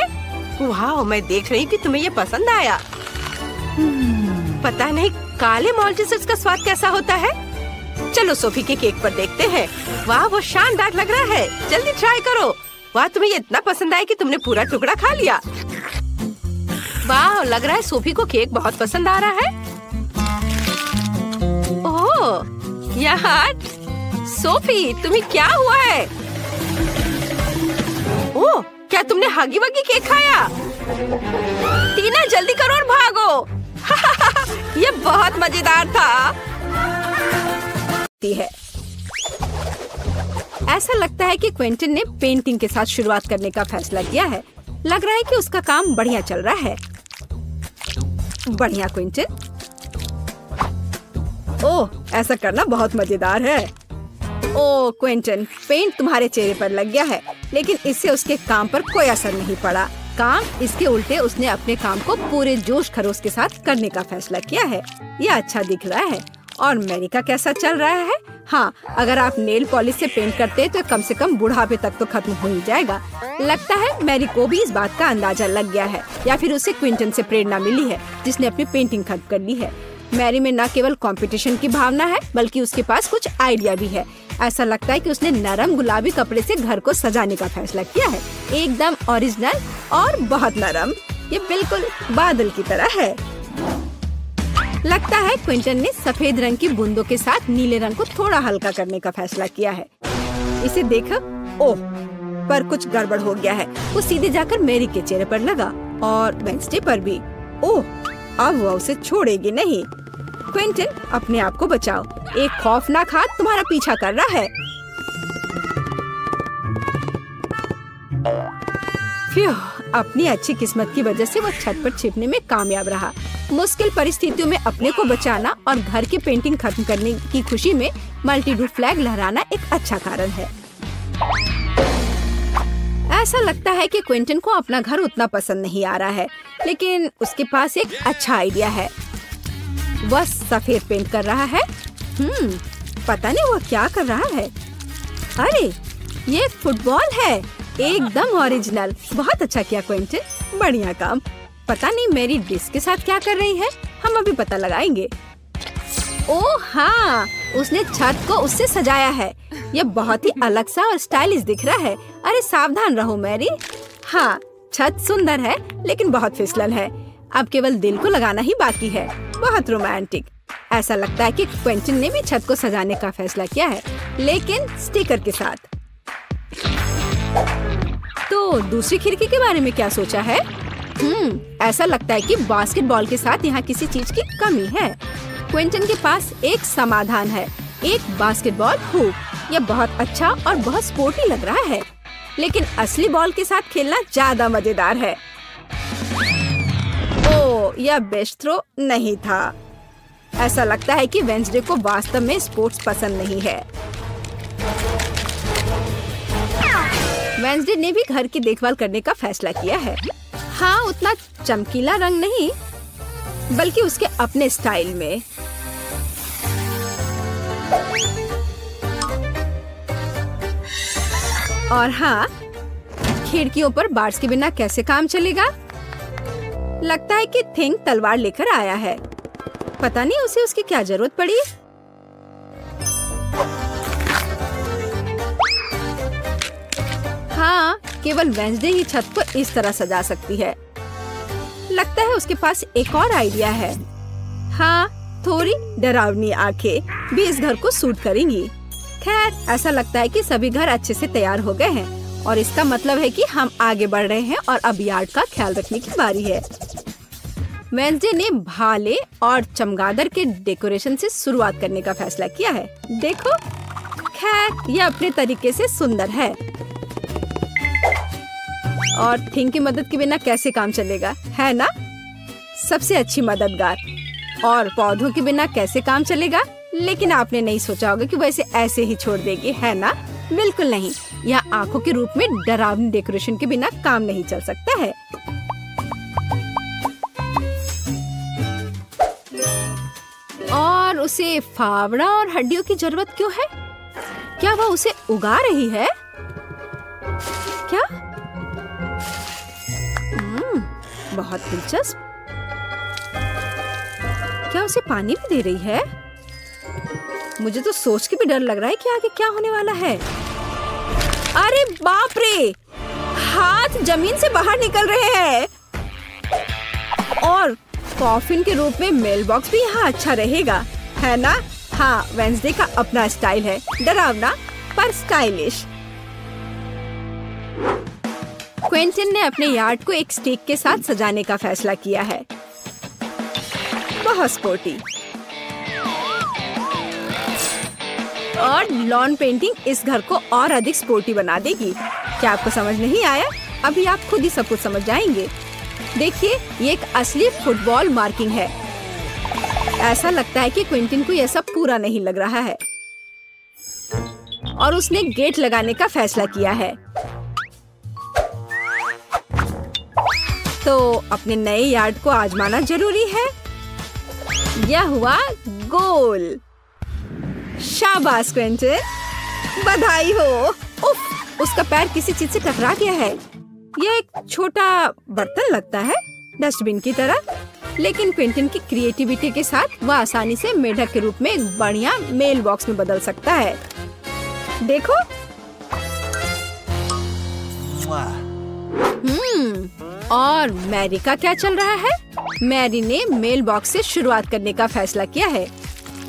वाह, मैं देख रही हूँ कि तुम्हें ये पसंद आया। पता नहीं काले मॉल्टीसर्स का स्वाद कैसा होता है। चलो सोफी के केक पर देखते हैं। वाह, वो शानदार लग रहा है। जल्दी ट्राई करो। वाह, तुम्हें ये इतना पसंद आया कि तुमने पूरा टुकड़ा खा लिया। वाह, लग रहा है सोफी को केक बहुत पसंद आ रहा है। ओह यार, सोफी तुम्हें क्या हुआ है? ओह, क्या तुमने हगी वगी केक खाया? टीना जल्दी करो और भागो। ये बहुत मजेदार था। है ऐसा लगता है कि क्विंटन ने पेंटिंग के साथ शुरुआत करने का फैसला किया है। लग रहा है कि उसका काम बढ़िया चल रहा है। बढ़िया क्विंटन। ओह, ऐसा करना बहुत मजेदार है। ओह क्विंटन, पेंट तुम्हारे चेहरे पर लग गया है, लेकिन इससे उसके काम पर कोई असर नहीं पड़ा। काम इसके उल्टे उसने अपने काम को पूरे जोश खरोश के साथ करने का फैसला किया है। यह अच्छा दिख रहा है। और मैरी का कैसा चल रहा है? हाँ, अगर आप नेल पॉलिश से पेंट करते हैं तो कम से कम बुढ़ापे तक तो खत्म हो ही जाएगा। लगता है मैरी को भी इस बात का अंदाजा लग गया है, या फिर उसे क्विंटन से प्रेरणा मिली है जिसने अपनी पेंटिंग खत्म कर ली है। मैरी में न केवल कंपटीशन की भावना है बल्कि उसके पास कुछ आइडिया भी है। ऐसा लगता है कि उसने नरम गुलाबी कपड़े से घर को सजाने का फैसला किया है। एकदम ओरिजिनल और बहुत नरम। ये बिल्कुल बादल की तरह है। लगता है क्विंटन ने सफेद रंग की बूंदों के साथ नीले रंग को थोड़ा हल्का करने का फैसला किया है। इसे देखो। ओह, पर कुछ गड़बड़ हो गया है। वो सीधे जाकर मैरी के चेहरे पर लगा और वेंसडे पर भी। ओह, अब वो उसे छोड़ेगी नहीं। क्विंटन, अपने आप को बचाओ। एक खौफनाक हाथ तुम्हारा पीछा कर रहा है। फ्यू, अपनी अच्छी किस्मत की वजह से वो छत पर छिपने में कामयाब रहा। मुश्किल परिस्थितियों में अपने को बचाना और घर की पेंटिंग खत्म करने की खुशी में मल्टी-डू फ्लैग लहराना एक अच्छा कारण है। ऐसा लगता है कि क्विंटन को अपना घर उतना पसंद नहीं आ रहा है, लेकिन उसके पास एक अच्छा आइडिया है। वह सफेद पेंट कर रहा है। पता नहीं वह क्या कर रहा है। अरे ये फुटबॉल है, एकदम ओरिजिनल। बहुत अच्छा किया क्विंटन, बढ़िया काम। पता नहीं मेरी डिश के साथ क्या कर रही है, हम अभी पता लगाएंगे। ओह हाँ, उसने छत को उससे सजाया है। यह बहुत ही अलग सा और स्टाइलिश दिख रहा है। अरे सावधान रहो मैरी। हाँ, छत सुंदर है लेकिन बहुत फिसलन है। अब केवल दिल को लगाना ही बाकी है। बहुत रोमांटिक। ऐसा लगता है कि क्विंटन ने भी छत को सजाने का फैसला किया है, लेकिन स्टिकर के साथ। तो दूसरी खिड़की के बारे में क्या सोचा है? ऐसा लगता है कि बास्केटबॉल के साथ यहाँ किसी चीज की कमी है। क्विंटन के पास एक समाधान है, एक बास्केटबॉल हुप। यह बहुत अच्छा और बहुत स्पोर्टी लग रहा है, लेकिन असली बॉल के साथ खेलना ज्यादा मजेदार है। ओह, यह बेस्ट थ्रो नहीं था। ऐसा लगता है कि वेंसडे को वास्तव में स्पोर्ट्स पसंद नहीं है। वेंसडे ने भी घर की देखभाल करने का फैसला किया है। हाँ, उतना चमकीला रंग नहीं, बल्कि उसके अपने स्टाइल में। और हाँ, खिड़कियों पर बार्स के बिना कैसे काम चलेगा? लगता है कि थिंग तलवार लेकर आया है। पता नहीं उसे उसकी क्या जरूरत पड़ी। हाँ, केवल वेंसडे ही छत को इस तरह सजा सकती है। लगता है उसके पास एक और आइडिया है। हाँ, थोड़ी डरावनी आंखें भी इस घर को सूट करेंगी। खैर, ऐसा लगता है कि सभी घर अच्छे से तैयार हो गए हैं और इसका मतलब है कि हम आगे बढ़ रहे हैं और अब यार्ड का ख्याल रखने की बारी है। वेंसडे ने भाले और चमगादड़ के डेकोरेशन से शुरुआत करने का फैसला किया है। देखो, खैर यह अपने तरीके से सुंदर है। और थिंग की मदद के बिना कैसे काम चलेगा, है ना? सबसे अच्छी मददगार। और पौधों के बिना कैसे काम चलेगा? लेकिन आपने नहीं सोचा होगा कि वो इसे ऐसे ही छोड़ देगी, है ना? बिल्कुल नहीं। यह आंखों के रूप में डरावनी डेकोरेशन के बिना काम नहीं चल सकता है। और उसे फावड़ा और हड्डियों की जरूरत क्यों है? क्या वह उसे उगा रही है? क्या? बहुत दिलचस्प। क्या उसे पानी भी दे रही है? मुझे तो सोच के भी डर लग रहा है कि आगे क्या होने वाला है। अरे बाप रे! हाथ जमीन से बाहर निकल रहे हैं। और कॉफिन के रूप में मेल बॉक्स भी यहाँ अच्छा रहेगा, है ना? हाँ, वेंसडे का अपना स्टाइल है, डरावना पर स्टाइलिश। क्विंटन ने अपने यार्ड को एक स्टिक के साथ सजाने का फैसला किया है। बहुत स्पोर्टी। और लॉन पेंटिंग इस घर को और अधिक स्पोर्टी बना देगी। क्या आपको समझ नहीं आया? अभी आप खुद ही सब कुछ समझ जाएंगे। देखिए, ये एक असली फुटबॉल मार्किंग है। ऐसा लगता है कि क्विंटन को यह सब पूरा नहीं लग रहा है और उसने गेट लगाने का फैसला किया है। तो अपने नए यार्ड को आजमाना जरूरी है। यह हुआ गोल। शाबाश क्विंटन, बधाई हो। उफ, उसका पैर किसी चीज से टकरा गया है। यह एक छोटा बर्तन लगता है, डस्टबिन की तरह, लेकिन क्विंटन की क्रिएटिविटी के साथ वह आसानी से मेढक के रूप में एक बढ़िया मेल बॉक्स में बदल सकता है। देखो। और मैरी का क्या चल रहा है? मैरी ने मेल बॉक्स से शुरुआत करने का फैसला किया है,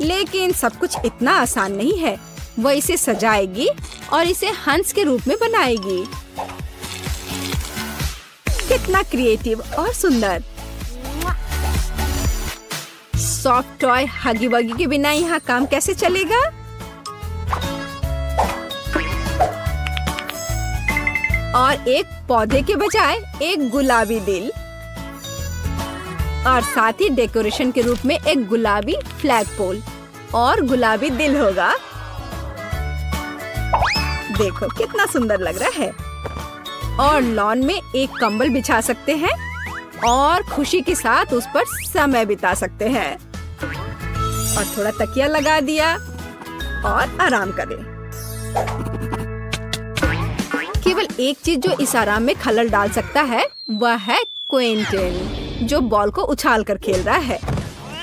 लेकिन सब कुछ इतना आसान नहीं है। वह इसे सजाएगी और इसे हंस के रूप में बनाएगी। कितना क्रिएटिव और सुंदर। सॉफ्ट टॉय हगी वगी के बिना यहाँ काम कैसे चलेगा? और एक पौधे के बजाय एक गुलाबी दिल, और साथ ही डेकोरेशन के रूप में एक गुलाबी फ्लैग पोल और गुलाबी दिल होगा। देखो कितना सुंदर लग रहा है। और लॉन में एक कंबल बिछा सकते हैं और खुशी के साथ उस पर समय बिता सकते हैं। और थोड़ा तकिया लगा दिया और आराम करें। केवल एक चीज जो इस आराम में खलल डाल सकता है वह है क्विंटन, जो बॉल को उछाल कर खेल रहा है।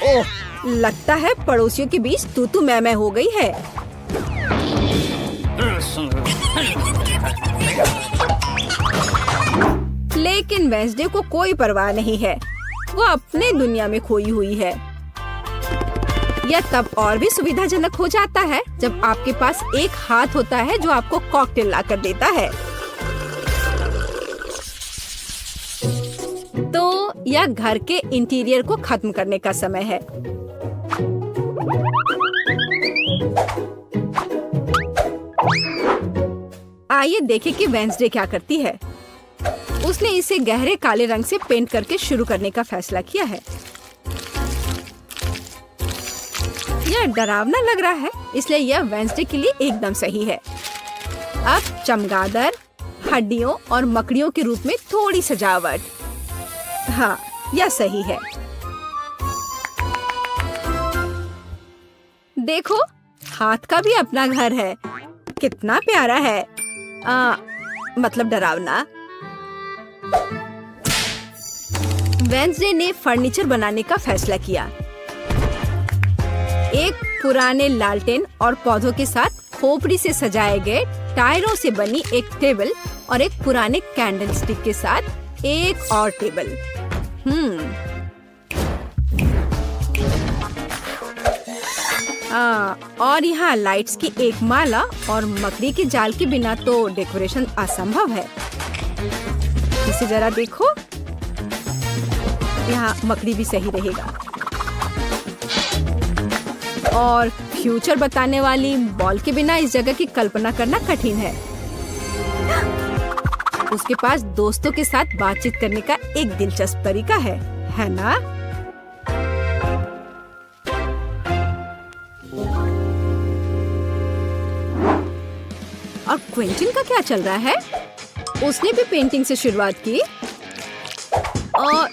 ओह, लगता है पड़ोसियों के बीच तू मैं हो गई है। लेकिन वेंसडे को कोई परवाह नहीं है, वो अपने दुनिया में खोई हुई है। यह तब और भी सुविधाजनक हो जाता है जब आपके पास एक हाथ होता है जो आपको कॉकटेल ला कर देता है। तो यह घर के इंटीरियर को खत्म करने का समय है। आइए देखें कि वेंसडे क्या करती है। उसने इसे गहरे काले रंग से पेंट करके शुरू करने का फैसला किया है। यह डरावना लग रहा है, इसलिए यह वेंसडे के लिए एकदम सही है। अब चमगादड़, हड्डियों और मकड़ियों के रूप में थोड़ी सजावट। हाँ, यह सही है। देखो, हाथ का भी अपना घर है। कितना प्यारा है। मतलब डरावना। वेंसडे ने फर्नीचर बनाने का फैसला किया। एक पुराने लालटेन और पौधों के साथ खोपड़ी से सजाए गए टायरों से बनी एक टेबल और एक पुराने कैंडल स्टिक के साथ एक और टेबल। और यहाँ लाइट्स की एक माला और मकड़ी के जाल के बिना तो डेकोरेशन असंभव है। इसे जरा देखो, यहाँ मकड़ी भी सही रहेगा। और फ्यूचर बताने वाली बॉल के बिना इस जगह की कल्पना करना कठिन है। उसके पास दोस्तों के साथ बातचीत करने का एक दिलचस्प तरीका है ना? और क्विंटन का क्या चल रहा है? उसने भी पेंटिंग से शुरुआत की और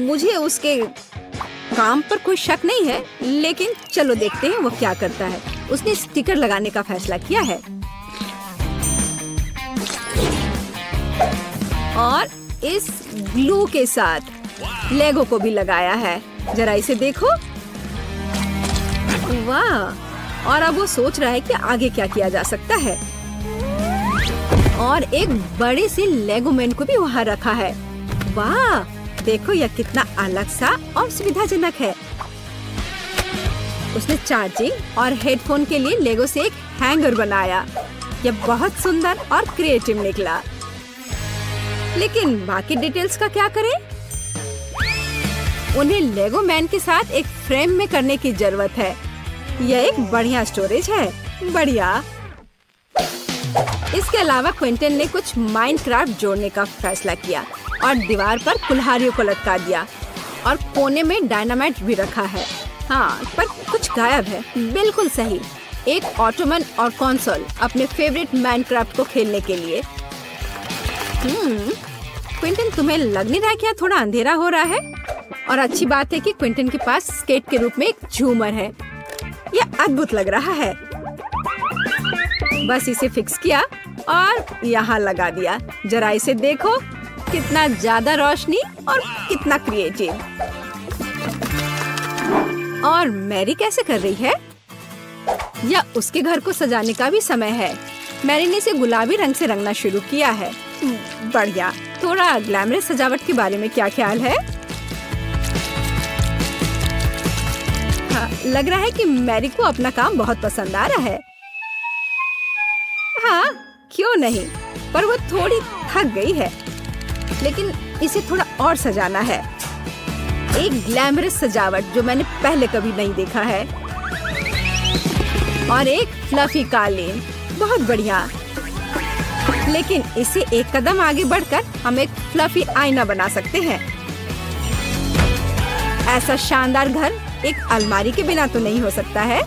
मुझे उसके काम पर कोई शक नहीं है, लेकिन चलो देखते हैं वो क्या करता है। उसने स्टिकर लगाने का फैसला किया है और इस ग्लू के साथ लेगो को भी लगाया है। जरा इसे देखो, वाह। और अब वो सोच रहा है कि आगे क्या किया जा सकता है। और एक बड़े से लेगो मैन को भी वहाँ रखा है। वाह, देखो यह कितना अलग सा और सुविधाजनक है। उसने चार्जिंग और हेडफोन के लिए लेगो से एक हैंगर बनाया। यह बहुत सुंदर और क्रिएटिव निकला। लेकिन बाकी डिटेल्स का क्या करें? उन्हें लेगो मैन के साथ एक फ्रेम में करने की जरूरत है। यह एक बढ़िया स्टोरेज है। बढ़िया। इसके अलावा क्विंटन ने कुछ माइनक्राफ्ट जोड़ने का फैसला किया और दीवार पर कुल्हाड़ियों को लटका दिया और कोने में डायनामाइट भी रखा है। हाँ, पर कुछ गायब है। बिल्कुल सही। एक ऑटोमन और कंसोल अपने फेवरेट माइनक्राफ्ट को खेलने के लिए। क्विंटन, तुम्हें लग नहीं रहा क्या थोड़ा अंधेरा हो रहा है? और अच्छी बात है कि क्विंटन के पास स्केट के रूप में एक झूमर है। यह अद्भुत लग रहा है। बस इसे फिक्स किया और यहाँ लगा दिया। जरा इसे देखो, कितना ज्यादा रोशनी और कितना क्रिएटिव। और मैरी कैसे कर रही है? या उसके घर को सजाने का भी समय है। मैरी ने इसे गुलाबी रंग से रंगना शुरू किया है। बढ़िया। थोड़ा ग्लैमरस सजावट के बारे में क्या ख्याल है? हाँ, लग रहा है कि मैरी को अपना काम बहुत पसंद आ रहा है। हाँ, क्यों नहीं, पर वो थोड़ी थक गई है। लेकिन इसे थोड़ा और सजाना है। एक ग्लैमरस सजावट जो मैंने पहले कभी नहीं देखा है। और एक फ्लफी कालीन, बहुत बढ़िया। लेकिन इसे एक कदम आगे बढ़कर हम एक फ्लफी आईना बना सकते हैं। ऐसा शानदार घर एक अलमारी के बिना तो नहीं हो सकता है।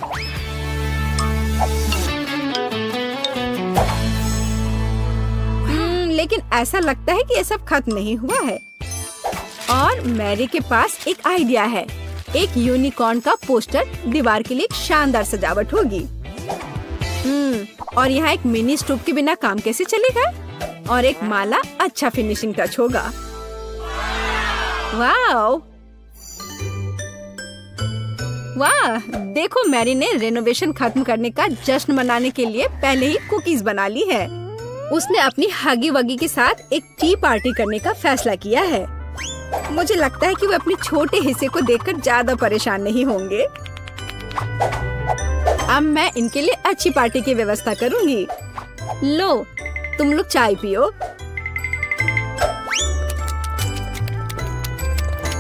लेकिन ऐसा लगता है कि ये सब खत्म नहीं हुआ है। और मैरी के पास एक आइडिया है। एक यूनिकॉर्न का पोस्टर दीवार के लिए एक शानदार सजावट होगी। और यहाँ एक मिनी स्टोव के बिना काम कैसे चलेगा? और एक माला अच्छा फिनिशिंग टच होगा। वाह वाह, देखो मैरी ने रेनोवेशन खत्म करने का जश्न मनाने के लिए पहले ही कुकीज बना ली है। उसने अपनी हगी वगी के साथ एक टी पार्टी करने का फैसला किया है। मुझे लगता है कि वो अपने छोटे हिस्से को देखकर ज्यादा परेशान नहीं होंगे। अब मैं इनके लिए अच्छी पार्टी की व्यवस्था करूंगी। लो, तुम लोग चाय पियो।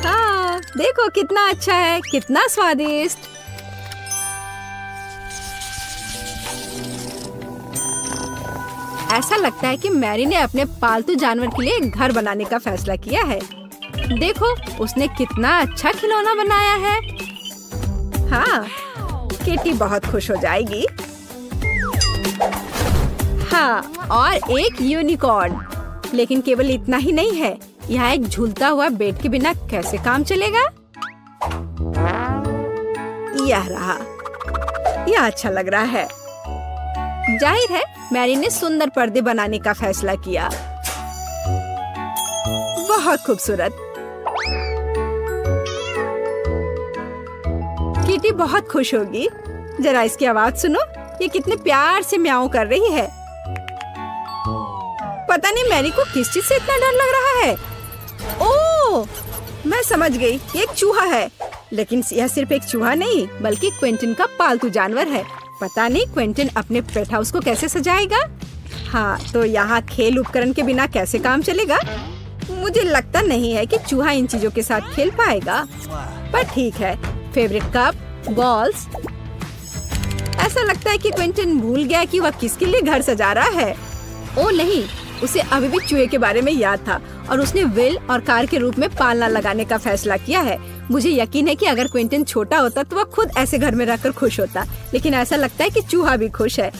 हाँ, देखो कितना अच्छा है, कितना स्वादिष्ट। ऐसा लगता है कि मैरी ने अपने पालतू जानवर के लिए एक घर बनाने का फैसला किया है। देखो, उसने कितना अच्छा खिलौना बनाया है। हाँ, किटी बहुत खुश हो जाएगी। हाँ, और एक यूनिकॉर्न। लेकिन केवल इतना ही नहीं है, यहाँ एक झूलता हुआ बेड के बिना कैसे काम चलेगा? यह रहा, यह अच्छा लग रहा है। जाहिर है मैरी ने सुंदर पर्दे बनाने का फैसला किया। बहुत खूबसूरत। किटी बहुत खुश होगी। जरा इसकी आवाज सुनो, ये कितने प्यार से म्याऊं कर रही है। पता नहीं मैरी को किस चीज से इतना डर लग रहा है। ओह, मैं समझ गई, ये एक चूहा है। लेकिन यह सिर्फ एक चूहा नहीं, बल्कि क्विंटन का पालतू जानवर है। पता नहीं क्विंटन अपने पेट हाउस को कैसे सजाएगा। हाँ, तो यहाँ खेल उपकरण के बिना कैसे काम चलेगा? मुझे लगता नहीं है कि चूहा इन चीजों के साथ खेल पाएगा, पर ठीक है। Favourite cup, balls. ऐसा लगता है कि क्विंटन भूल गया कि वह किसके लिए घर सजा रहा है। ओ नहीं, उसे अभी भी चूहे के बारे में याद था और उसने व्हील और कार के रूप में पालना लगाने का फैसला किया है। मुझे यकीन है कि अगर क्विंटन छोटा होता तो वह खुद ऐसे घर में रहकर खुश होता, लेकिन ऐसा लगता है कि चूहा भी खुश है,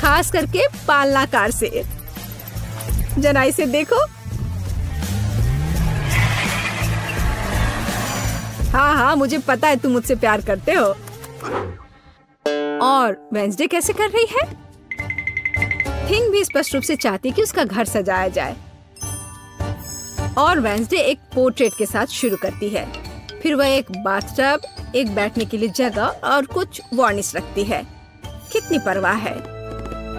खास करके पालना कार से। जरा इसे देखो। हाँ हाँ, मुझे पता है तुम मुझसे प्यार करते हो। और वेंसडे कैसे कर रही है? थिंग भी स्पष्ट रूप से चाहती कि उसका घर सजाया जाए। और वेंसडे एक पोर्ट्रेट के साथ शुरू करती है। फिर वह एक बाथटब, एक बैठने के लिए जगह और कुछ वार्निश रखती है। कितनी परवाह है।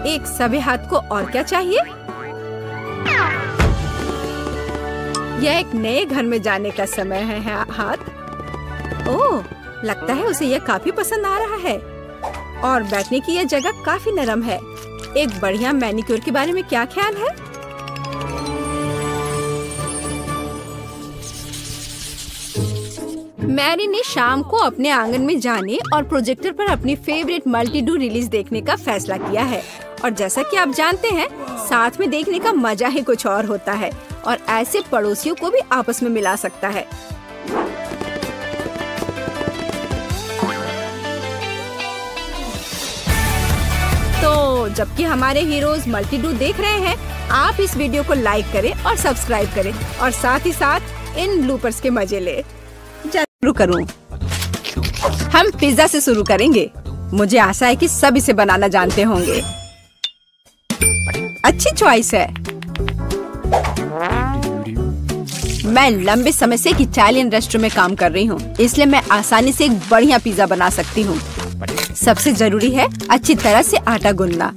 एक सभ्य हाथ को और क्या चाहिए? यह एक नए घर में जाने का समय है हाथ। ओह, लगता है उसे यह काफी पसंद आ रहा है। और बैठने की यह जगह काफी नरम है। एक बढ़िया मैनिक्योर के बारे में क्या ख्याल है? मैरी ने शाम को अपने आंगन में जाने और प्रोजेक्टर पर अपनी फेवरेट मल्टी-डू रिलीज देखने का फैसला किया है। और जैसा कि आप जानते हैं, साथ में देखने का मजा ही कुछ और होता है और ऐसे पड़ोसियों को भी आपस में मिला सकता है। तो जबकि हमारे हीरोज मल्टी-डू देख रहे हैं, आप इस वीडियो को लाइक करें और सब्सक्राइब करें और साथ ही साथ इन ब्लूपर्स के मजे ले। शुरू करूं। हम पिज्जा से शुरू करेंगे। मुझे आशा है कि सब इसे बनाना जानते होंगे। अच्छी चॉइस है। मैं लंबे समय से एक इटालियन रेस्टोरेंट में काम कर रही हूँ, इसलिए मैं आसानी से एक बढ़िया पिज्जा बना सकती हूँ। सबसे जरूरी है अच्छी तरह से आटा गूंदना।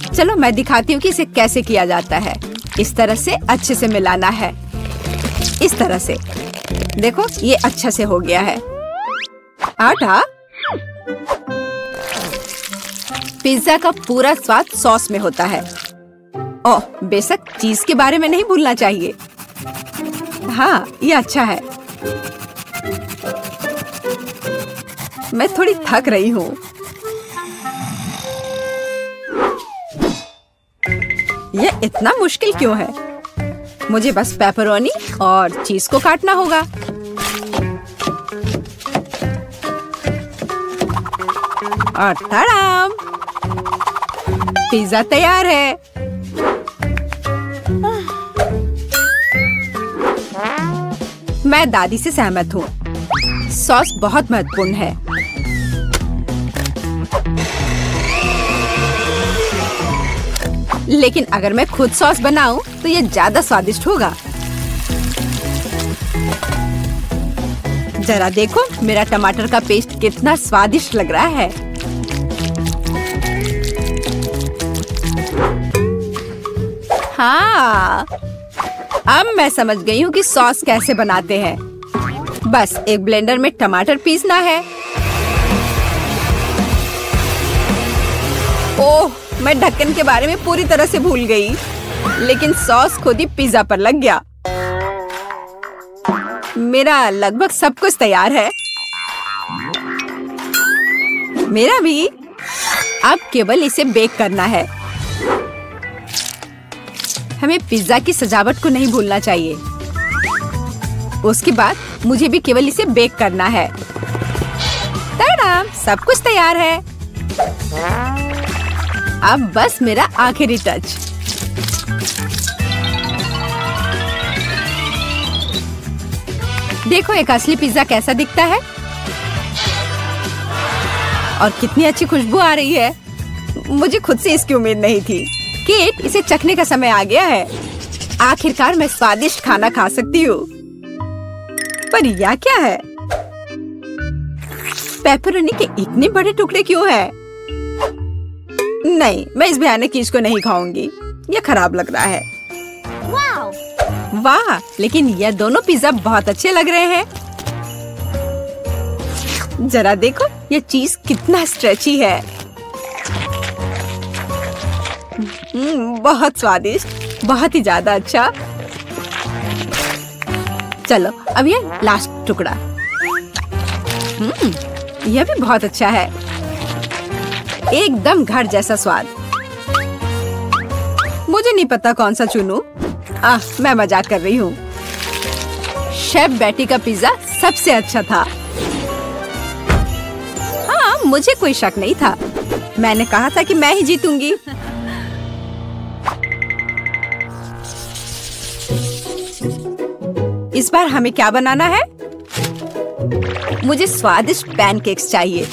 चलो मैं दिखाती हूँ कि इसे कैसे किया जाता है। इस तरह से अच्छे से मिलाना है। इस तरह से देखो, ये अच्छा से हो गया है। आटा। पिज्जा का पूरा स्वाद सॉस में होता है। ओह, बेशक चीज के बारे में नहीं भूलना चाहिए। हाँ, ये अच्छा है। मैं थोड़ी थक रही हूँ। यह इतना मुश्किल क्यों है? मुझे बस पेपरोनी और चीज को काटना होगा। और तड़ाम! पिज्जा तैयार है। मैं दादी से सहमत हूँ। सॉस बहुत महत्वपूर्ण है। लेकिन अगर मैं खुद सॉस बनाऊं तो ये ज्यादा स्वादिष्ट होगा। जरा देखो मेरा टमाटर का पेस्ट कितना स्वादिष्ट लग रहा है। हाँ, अब मैं समझ गई हूँ कि सॉस कैसे बनाते हैं। बस एक ब्लेंडर में टमाटर पीसना है। ओह, मैं ढक्कन के बारे में पूरी तरह से भूल गई। लेकिन सॉस खुद ही पिज्जा पर लग गया। मेरा लगभग सब कुछ तैयार है। मेरा भी। अब केवल इसे बेक करना है। हमें पिज्जा की सजावट को नहीं भूलना चाहिए। उसके बाद मुझे भी केवल इसे बेक करना है। टाडा, सब कुछ तैयार है। अब बस मेरा आखिरी टच। देखो एक असली पिज्जा कैसा दिखता है और कितनी अच्छी खुशबू आ रही है। मुझे खुद से इसकी उम्मीद नहीं थी। केट, इसे चखने का समय आ गया है। आखिरकार मैं स्वादिष्ट खाना खा सकती हूँ। पर यह क्या है? पेपरोनी के इतने बड़े टुकड़े क्यों हैं? नहीं, मैं इस भयानक चीज को नहीं खाऊंगी। यह खराब लग रहा है। वाह, लेकिन यह दोनों पिज्जा बहुत अच्छे लग रहे हैं। जरा देखो ये चीज कितना स्ट्रेची है। बहुत स्वादिष्ट, बहुत ही ज्यादा अच्छा। चलो अब ये लास्ट टुकड़ा। यह भी बहुत अच्छा है। एकदम घर जैसा स्वाद। मुझे नहीं पता कौन सा चुनूं। मैं मजाक कर रही हूँ। शेफ बेटी का पिज्जा सबसे अच्छा था। हाँ, मुझे कोई शक नहीं था। मैंने कहा था कि मैं ही जीतूंगी। इस बार हमें क्या बनाना है? मुझे स्वादिष्ट पैनकेक्स चाहिए।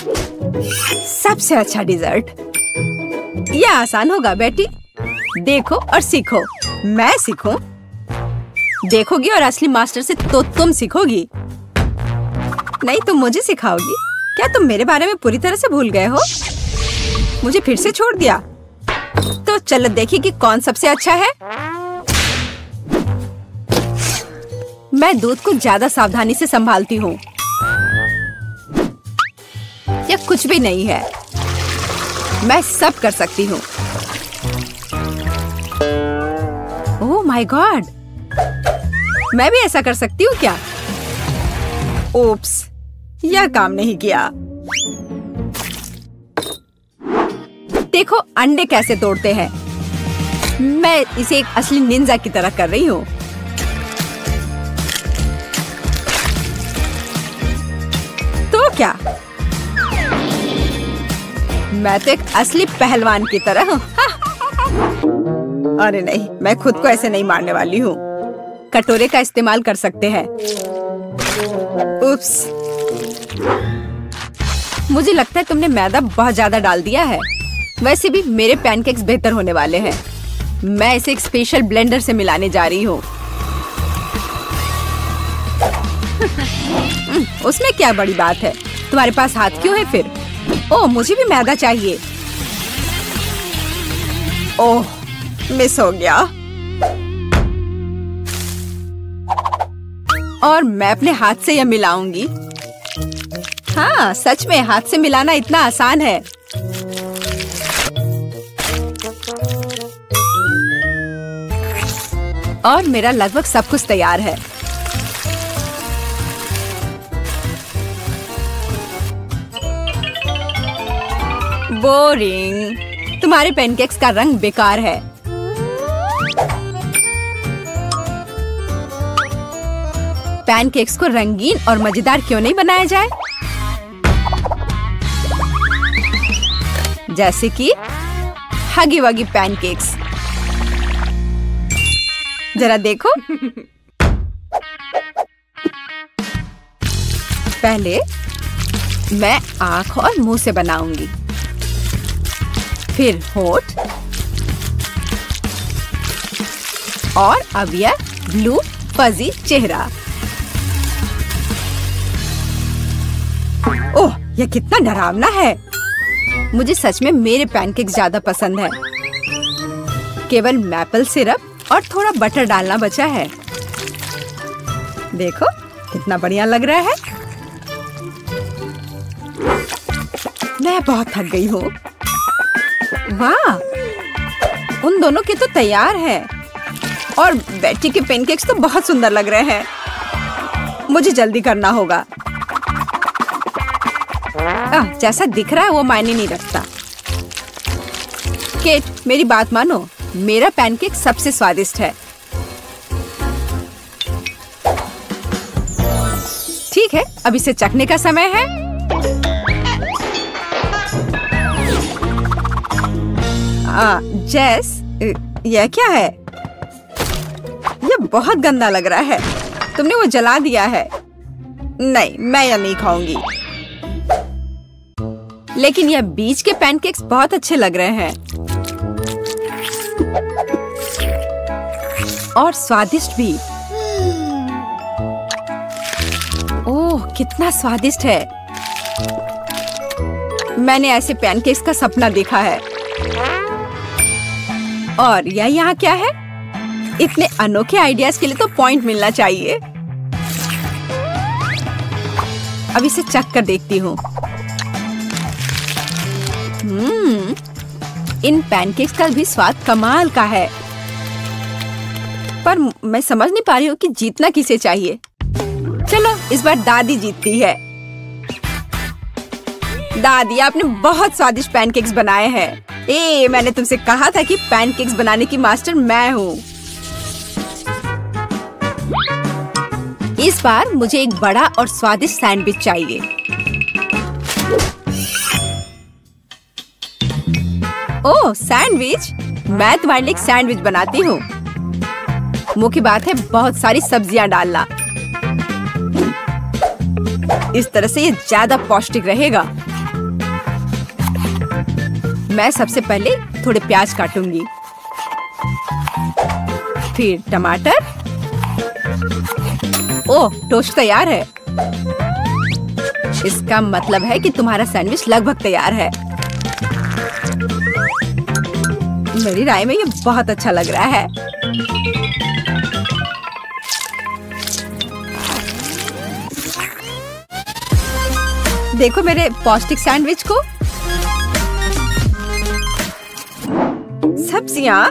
सबसे अच्छा डिजर्ट। यह आसान होगा बेटी। देखो और सीखो। मैं सीखूं? देखोगी और असली मास्टर से तो तुम सीखोगी। नहीं, तुम मुझे सिखाओगी। क्या तुम मेरे बारे में पूरी तरह से भूल गए हो? मुझे फिर से छोड़ दिया। तो चलो देखिए कि कौन सबसे अच्छा है। मैं दूध को ज्यादा सावधानी से संभालती हूँ। यह कुछ भी नहीं है। मैं सब कर सकती हूँ। ओह माय गॉड, मैं भी ऐसा कर सकती हूँ क्या? ओप्स, यह काम नहीं किया। देखो अंडे कैसे तोड़ते हैं। मैं इसे एक असली निंजा की तरह कर रही हूँ। तो क्या? मैं तो एक असली पहलवान की तरह हूँ। अरे नहीं, मैं खुद को ऐसे नहीं मारने वाली हूँ। कटोरे का इस्तेमाल कर सकते हैं। उप्स, मुझे लगता है तुमने मैदा बहुत ज्यादा डाल दिया है। वैसे भी मेरे पैनकेक्स बेहतर होने वाले हैं। मैं इसे एक स्पेशल ब्लेंडर से मिलाने जा रही हूँ। उसमें क्या बड़ी बात है? तुम्हारे पास हाथ क्यों है फिर? ओह, मुझे भी मैदा चाहिए। ओह, मिस हो गया। और मैं अपने हाथ से यह मिलाऊंगी। हाँ, सच में हाथ से मिलाना इतना आसान है। और मेरा लगभग सब कुछ तैयार है। बोरिंग। तुम्हारे पैनकेक्स का रंग बेकार है। पैनकेक्स को रंगीन और मजेदार क्यों नहीं बनाया जाए? जैसे कि हगी वगी पैनकेक्स। जरा देखो। पहले मैं आँख और मुंह से बनाऊंगी, फिर होठ, और अब यह ब्लू फजी चेहरा। ओह, यह कितना डरावना है। मुझे सच में मेरे पैनकेक्स ज्यादा पसंद है। केवल मैपल सिरप और थोड़ा बटर डालना बचा है। देखो कितना बढ़िया लग रहा है। मैं बहुत थक गई हूँ। वाह, उन दोनों के तो तैयार है और बेटी के पैनकेक्स तो बहुत सुंदर लग रहे हैं। मुझे जल्दी करना होगा। जैसा दिख रहा है वो मायने नहीं रखता। केट, मेरी बात मानो, मेरा पैनकेक सबसे स्वादिष्ट है। ठीक है, अब इसे चखने का समय है। जेस, यह क्या है? यह बहुत गंदा लग रहा है। तुमने वो जला दिया है। नहीं, मैं यह नहीं खाऊंगी। लेकिन यह बीच के पैनकेक्स बहुत अच्छे लग रहे हैं और स्वादिष्ट भी। ओह, कितना स्वादिष्ट है। मैंने ऐसे पैनकेक्स का सपना देखा है। और यह यहाँ क्या है? इतने अनोखे आइडियाज के लिए तो पॉइंट मिलना चाहिए। अब इसे चख कर देखती हूँ। इन पैनकेक्स का भी स्वाद कमाल का है। पर मैं समझ नहीं पा रही हूँ कि जीतना किसे चाहिए। चलो, इस बार दादी जीतती है। दादी, आपने बहुत स्वादिष्ट पैनकेक्स बनाए हैं। मैंने तुमसे कहा था कि पैनकेक्स बनाने की मास्टर मैं हूँ। इस बार मुझे एक बड़ा और स्वादिष्ट सैंडविच चाहिए। ओह, सैंडविच? मैं तुम्हारे लिए एक सैंडविच बनाती हूँ। मुख्य बात है बहुत सारी सब्जियां डालना। इस तरह से ये ज्यादा पौष्टिक रहेगा। मैं सबसे पहले थोड़े प्याज काटूंगी, फिर टमाटर। ओह, टोस्ट तैयार है। इसका मतलब है कि तुम्हारा सैंडविच लगभग तैयार है। मेरी राय में ये बहुत अच्छा लग रहा है। देखो मेरे पौष्टिक सैंडविच को। सब्जियां?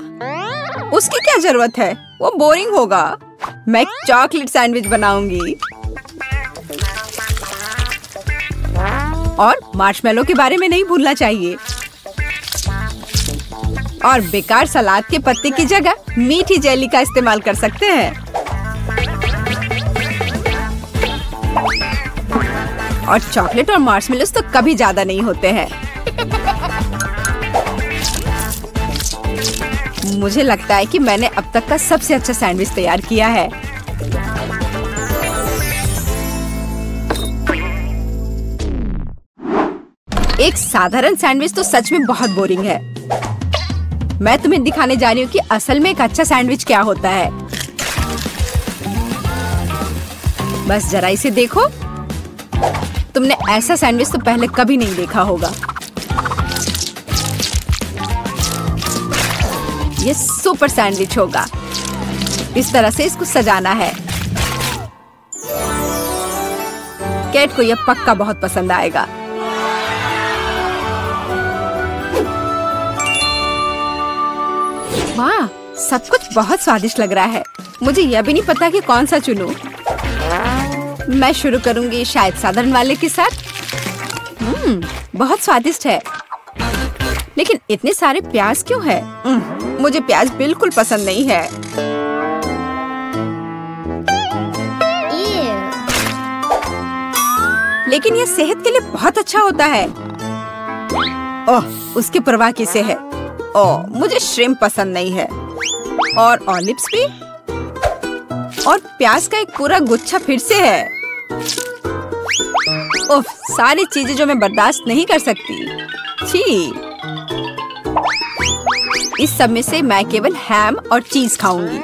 उसकी क्या जरूरत है? वो बोरिंग होगा। मैं एक चॉकलेट सैंडविच बनाऊंगी। और मार्शमेलो के बारे में नहीं भूलना चाहिए। और बेकार सलाद के पत्ते की जगह मीठी जेली का इस्तेमाल कर सकते हैं। और चॉकलेट और मार्शमेलोस तो कभी ज्यादा नहीं होते हैं। मुझे लगता है कि मैंने अब तक का सबसे अच्छा सैंडविच तैयार किया है। एक साधारण सैंडविच तो सच में बहुत बोरिंग है। मैं तुम्हें दिखाने जा रही हूँ कि असल में एक अच्छा सैंडविच क्या होता है। बस जरा इसे देखो। तुमने ऐसा सैंडविच तो पहले कभी नहीं देखा होगा। ये सुपर सैंडविच होगा। इस तरह से इसको सजाना है। केट को यह पक्का बहुत पसंद आएगा। वाह, सब कुछ बहुत स्वादिष्ट लग रहा है। मुझे यह भी नहीं पता कि कौन सा चुनूं। मैं शुरू करूंगी शायद साधारण वाले के साथ। बहुत स्वादिष्ट है। लेकिन इतने सारे प्याज क्यों है? मुझे प्याज बिल्कुल पसंद नहीं है। लेकिन यह सेहत के लिए बहुत अच्छा होता है। ओह, उसकी परवाह किसे है? मुझे श्रिम्प पसंद नहीं है। और ऑलिव्स भी। और प्याज का एक पूरा गुच्छा फिर से है। उफ, सारी चीजें जो मैं बर्दाश्त नहीं कर सकती। छी। इस सब में से मैं केवल हैम और चीज खाऊंगी।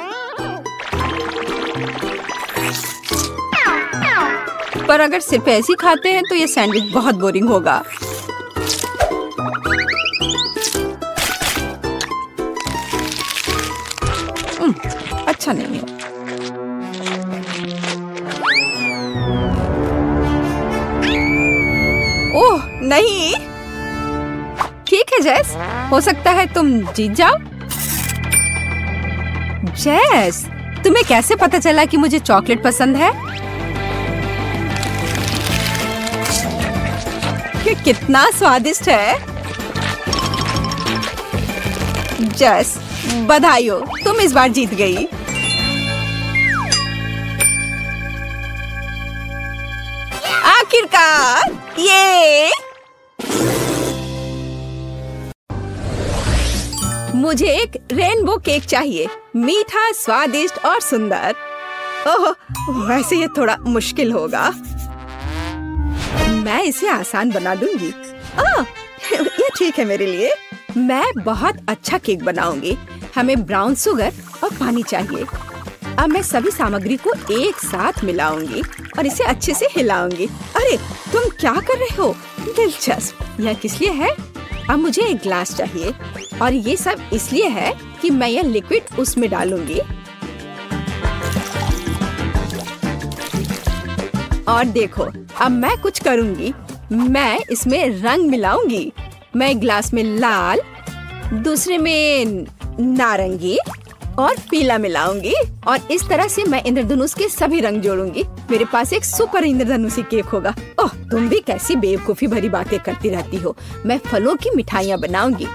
पर अगर सिर्फ ऐसे ही खाते हैं तो ये सैंडविच बहुत बोरिंग होगा। अच्छा नहीं है। ओह नहीं। ठीक है जेस, हो सकता है तुम जीत जाओ। जेस, तुम्हें कैसे पता चला कि मुझे चॉकलेट पसंद है? ये कितना स्वादिष्ट है। जेस, बधाई हो, तुम इस बार जीत गई। आखिरकार, ये मुझे एक रेनबो केक चाहिए, मीठा, स्वादिष्ट और सुंदर। ओह, वैसे ये थोड़ा मुश्किल होगा। मैं इसे आसान बना दूंगी। ये ठीक है मेरे लिए। मैं बहुत अच्छा केक बनाऊंगी। हमें ब्राउन शुगर और पानी चाहिए। अब मैं सभी सामग्री को एक साथ मिलाऊंगी और इसे अच्छे से हिलाऊंगी। अरे, तुम क्या कर रहे हो? दिलचस्प। यह किस लिए है? अब मुझे एक ग्लास चाहिए और ये सब इसलिए है कि मैं यह लिक्विड उसमें डालूंगी। और देखो, अब मैं कुछ करूंगी। मैं इसमें रंग मिलाऊंगी। मैं ग्लास में लाल, दूसरे में नारंगी और पीला मिलाऊंगी और इस तरह से मैं इंद्रधनुष के सभी रंग जोड़ूंगी। मेरे पास एक सुपर इंद्रधनुषी केक होगा। ओह, तुम भी कैसी बेवकूफी भरी बातें करती रहती हो। मैं फलों की मिठाइयाँ बनाऊंगी।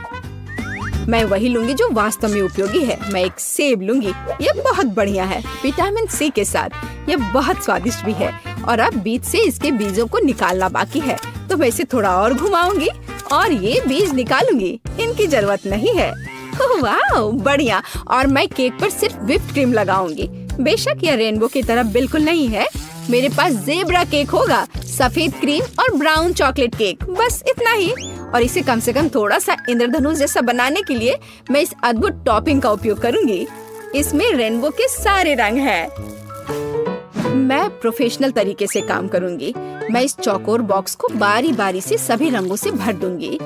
मैं वही लूंगी जो वास्तव में उपयोगी है। मैं एक सेब लूंगी। ये बहुत बढ़िया है, विटामिन सी के साथ। ये बहुत स्वादिष्ट भी है। और अब बीज से इसके बीजों को निकालना बाकी है, तो मैं इसे थोड़ा और घुमाऊंगी और ये बीज निकालूंगी। इनकी जरूरत नहीं है। वाह, बढ़िया। और मैं केक पर सिर्फ व्हिप्ड क्रीम लगाऊंगी। बेशक यह रेनबो की तरह बिल्कुल नहीं है। मेरे पास ज़ेब्रा केक होगा, सफेद क्रीम और ब्राउन चॉकलेट केक, बस इतना ही। और इसे कम से कम थोड़ा सा इंद्रधनुष जैसा बनाने के लिए मैं इस अद्भुत टॉपिंग का उपयोग करूंगी। इसमें रेनबो के सारे रंग हैं। मैं प्रोफेशनल तरीके से काम करूंगी। मैं इस चौकोर बॉक्स को बारी बारी से सभी रंगों से भर दूंगी।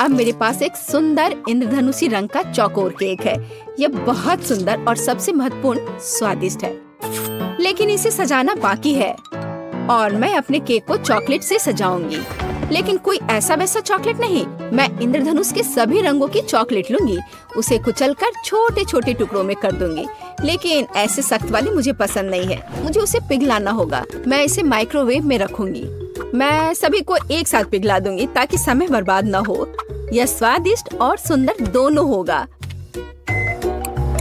अब मेरे पास एक सुंदर इंद्रधनुषी रंग का चौकोर केक है। यह बहुत सुंदर और सबसे महत्वपूर्ण स्वादिष्ट है, लेकिन इसे सजाना बाकी है। और मैं अपने केक को चॉकलेट से सजाऊंगी, लेकिन कोई ऐसा वैसा चॉकलेट नहीं। मैं इंद्रधनुष के सभी रंगों की चॉकलेट लूंगी, उसे कुचलकर छोटे छोटे टुकड़ों में कर दूंगी। लेकिन ऐसे सख्त वाली मुझे पसंद नहीं है, मुझे उसे पिघलाना होगा। मैं इसे माइक्रोवेव में रखूंगी। मैं सभी को एक साथ पिघला दूंगी ताकि समय बर्बाद न हो। यह स्वादिष्ट और सुंदर दोनों होगा।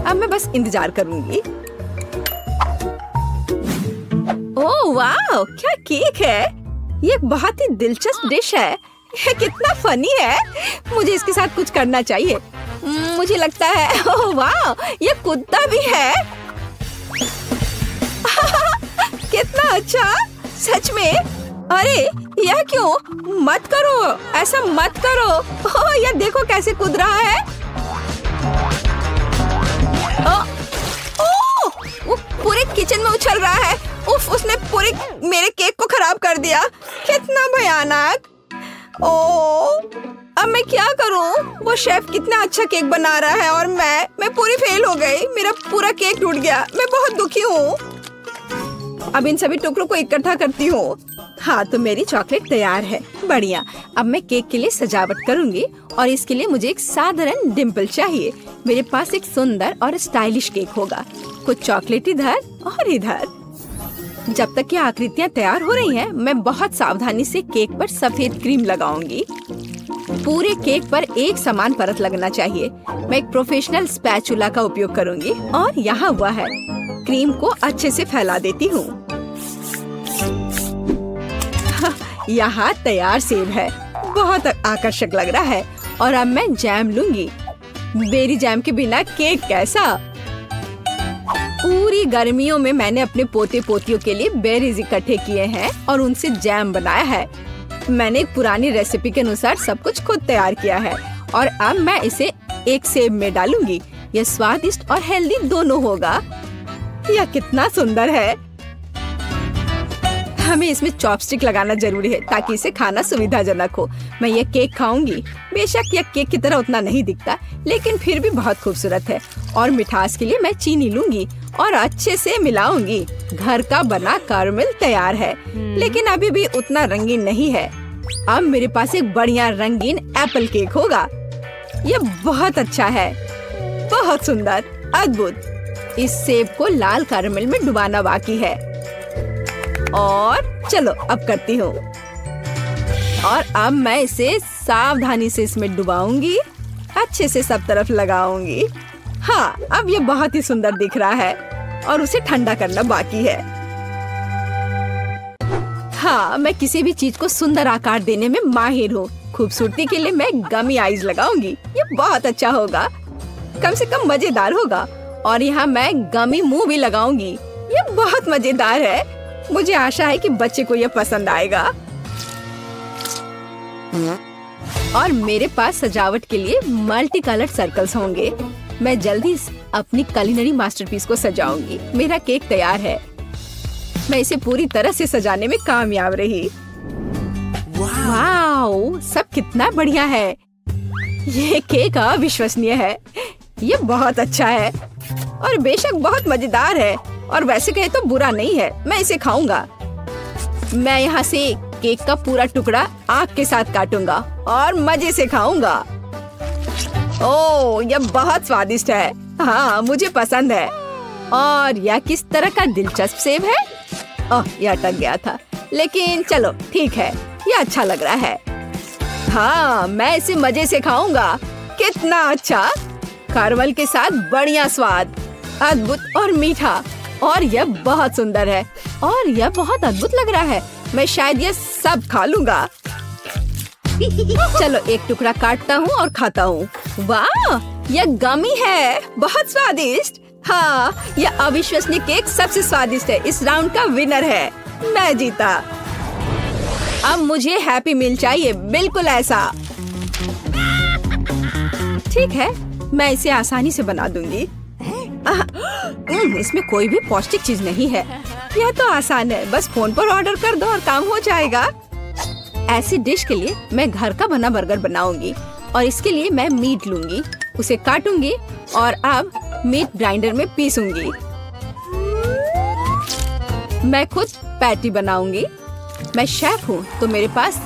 अब मैं बस इंतजार करूंगी। ओह वाह, क्या केक है! ये एक बहुत ही दिलचस्प डिश है। ये कितना फनी है। मुझे इसके साथ कुछ करना चाहिए। मुझे लगता है, ओह वाह, ये कुत्ता भी है। कितना अच्छा, सच में। अरे, यह क्यों? मत करो, ऐसा मत करो। ओह, यह देखो कैसे कूद रहा है। वो पूरे किचन में उछल रहा है। उफ, उसने पूरे मेरे केक को खराब कर दिया। कितना भयानक। ओह, अब मैं क्या करूं? वो शेफ कितना अच्छा केक बना रहा है और मैं पूरी फेल हो गई। मेरा पूरा केक टूट गया। मैं बहुत दुखी हूँ। अब इन सभी टुकड़ों को इकट्ठा करती हूँ। हाँ, तो मेरी चॉकलेट तैयार है। बढ़िया। अब मैं केक के लिए सजावट करूंगी और इसके लिए मुझे एक साधारण डिम्पल चाहिए। मेरे पास एक सुंदर और स्टाइलिश केक होगा। कुछ चॉकलेट इधर और इधर। जब तक ये आकृतियाँ तैयार हो रही हैं, मैं बहुत सावधानी से केक पर सफेद क्रीम लगाऊंगी। पूरे केक पर एक समान परत लगना चाहिए। मैं एक प्रोफेशनल स्पैचुला का उपयोग करूंगी और यहाँ हुआ है। क्रीम को अच्छे से फैला देती हूँ। यहाँ तैयार सेब है, बहुत आकर्षक लग रहा है। और अब मैं जैम लूंगी। बेरी जैम के बिना केक कैसा? पूरी गर्मियों में मैंने अपने पोते पोतियों के लिए बेरीज इकट्ठे किए हैं और उनसे जैम बनाया है। मैंने एक पुरानी रेसिपी के अनुसार सब कुछ खुद तैयार किया है और अब मैं इसे एक सेब में डालूंगी। यह स्वादिष्ट और हेल्दी दोनों होगा। यह कितना सुंदर है। हमें इसमें चॉपस्टिक लगाना जरूरी है ताकि इसे खाना सुविधाजनक हो। मैं ये केक खाऊंगी। बेशक यह केक की तरह उतना नहीं दिखता, लेकिन फिर भी बहुत खूबसूरत है। और मिठास के लिए मैं चीनी लूंगी और अच्छे से मिलाऊंगी। घर का बना कैरमेल तैयार है, लेकिन अभी भी उतना रंगीन नहीं है। अब मेरे पास एक बढ़िया रंगीन एप्पल केक होगा। यह बहुत अच्छा है, बहुत सुंदर, अद्भुत। इस सेब को लाल कैरमेल में डुबाना बाकी है। और चलो अब करती हूँ। और अब मैं इसे सावधानी से इसमें डुबाऊंगी, अच्छे से सब तरफ लगाऊंगी। हाँ, अब ये बहुत ही सुंदर दिख रहा है और उसे ठंडा करना बाकी है। हाँ, मैं किसी भी चीज को सुंदर आकार देने में माहिर हूँ। खूबसूरती के लिए मैं गमी आईज लगाऊंगी। ये बहुत अच्छा होगा, कम से कम मजेदार होगा। और यहाँ मैं गमी मुंह भी लगाऊंगी। ये बहुत मजेदार है। मुझे आशा है कि बच्चे को यह पसंद आएगा। और मेरे पास सजावट के लिए मल्टी कलर्ड सर्कल्स होंगे। मैं जल्दी अपनी कुलिनरी मास्टरपीस को सजाऊंगी। मेरा केक तैयार है। मैं इसे पूरी तरह से सजाने में कामयाब रही। वाओ, सब कितना बढ़िया है। ये केक अविश्वसनीय है। ये बहुत अच्छा है और बेशक बहुत मजेदार है। और वैसे कहे तो बुरा नहीं है। मैं इसे खाऊंगा। मैं यहाँ से केक का पूरा टुकड़ा आग के साथ काटूंगा और मजे से खाऊंगा। ओह, यह बहुत स्वादिष्ट है। हाँ, मुझे पसंद है। और यह किस तरह का दिलचस्प सेब है। ओह, यह अटक गया था, लेकिन चलो ठीक है, यह अच्छा लग रहा है। हाँ, मैं इसे मजे से खाऊंगा। कितना अच्छा, कैरमेल के साथ बढ़िया स्वाद, अद्भुत और मीठा। और यह बहुत सुंदर है और यह बहुत अद्भुत लग रहा है। मैं शायद यह सब खा लूंगा। चलो एक टुकड़ा काटता हूँ और खाता हूँ। वाह, यह गमी है, बहुत स्वादिष्ट। हाँ, यह अविश्वसनीय केक सबसे स्वादिष्ट है। इस राउंड का विनर है। मैं जीता। अब मुझे हैप्पी मील चाहिए, बिल्कुल ऐसा। ठीक है, मैं इसे आसानी से बना दूंगी। इसमें कोई भी पौष्टिक चीज नहीं है। यह तो आसान है, बस फोन पर ऑर्डर कर दो और काम हो जाएगा। ऐसी डिश के लिए मैं घर का बना बर्गर बनाऊंगी और इसके लिए मैं मीट लूंगी, उसे काटूंगी और अब मीट ग्राइंडर में पीसूंगी। मैं खुद पैटी बनाऊंगी। मैं शेफ हूँ तो मेरे पास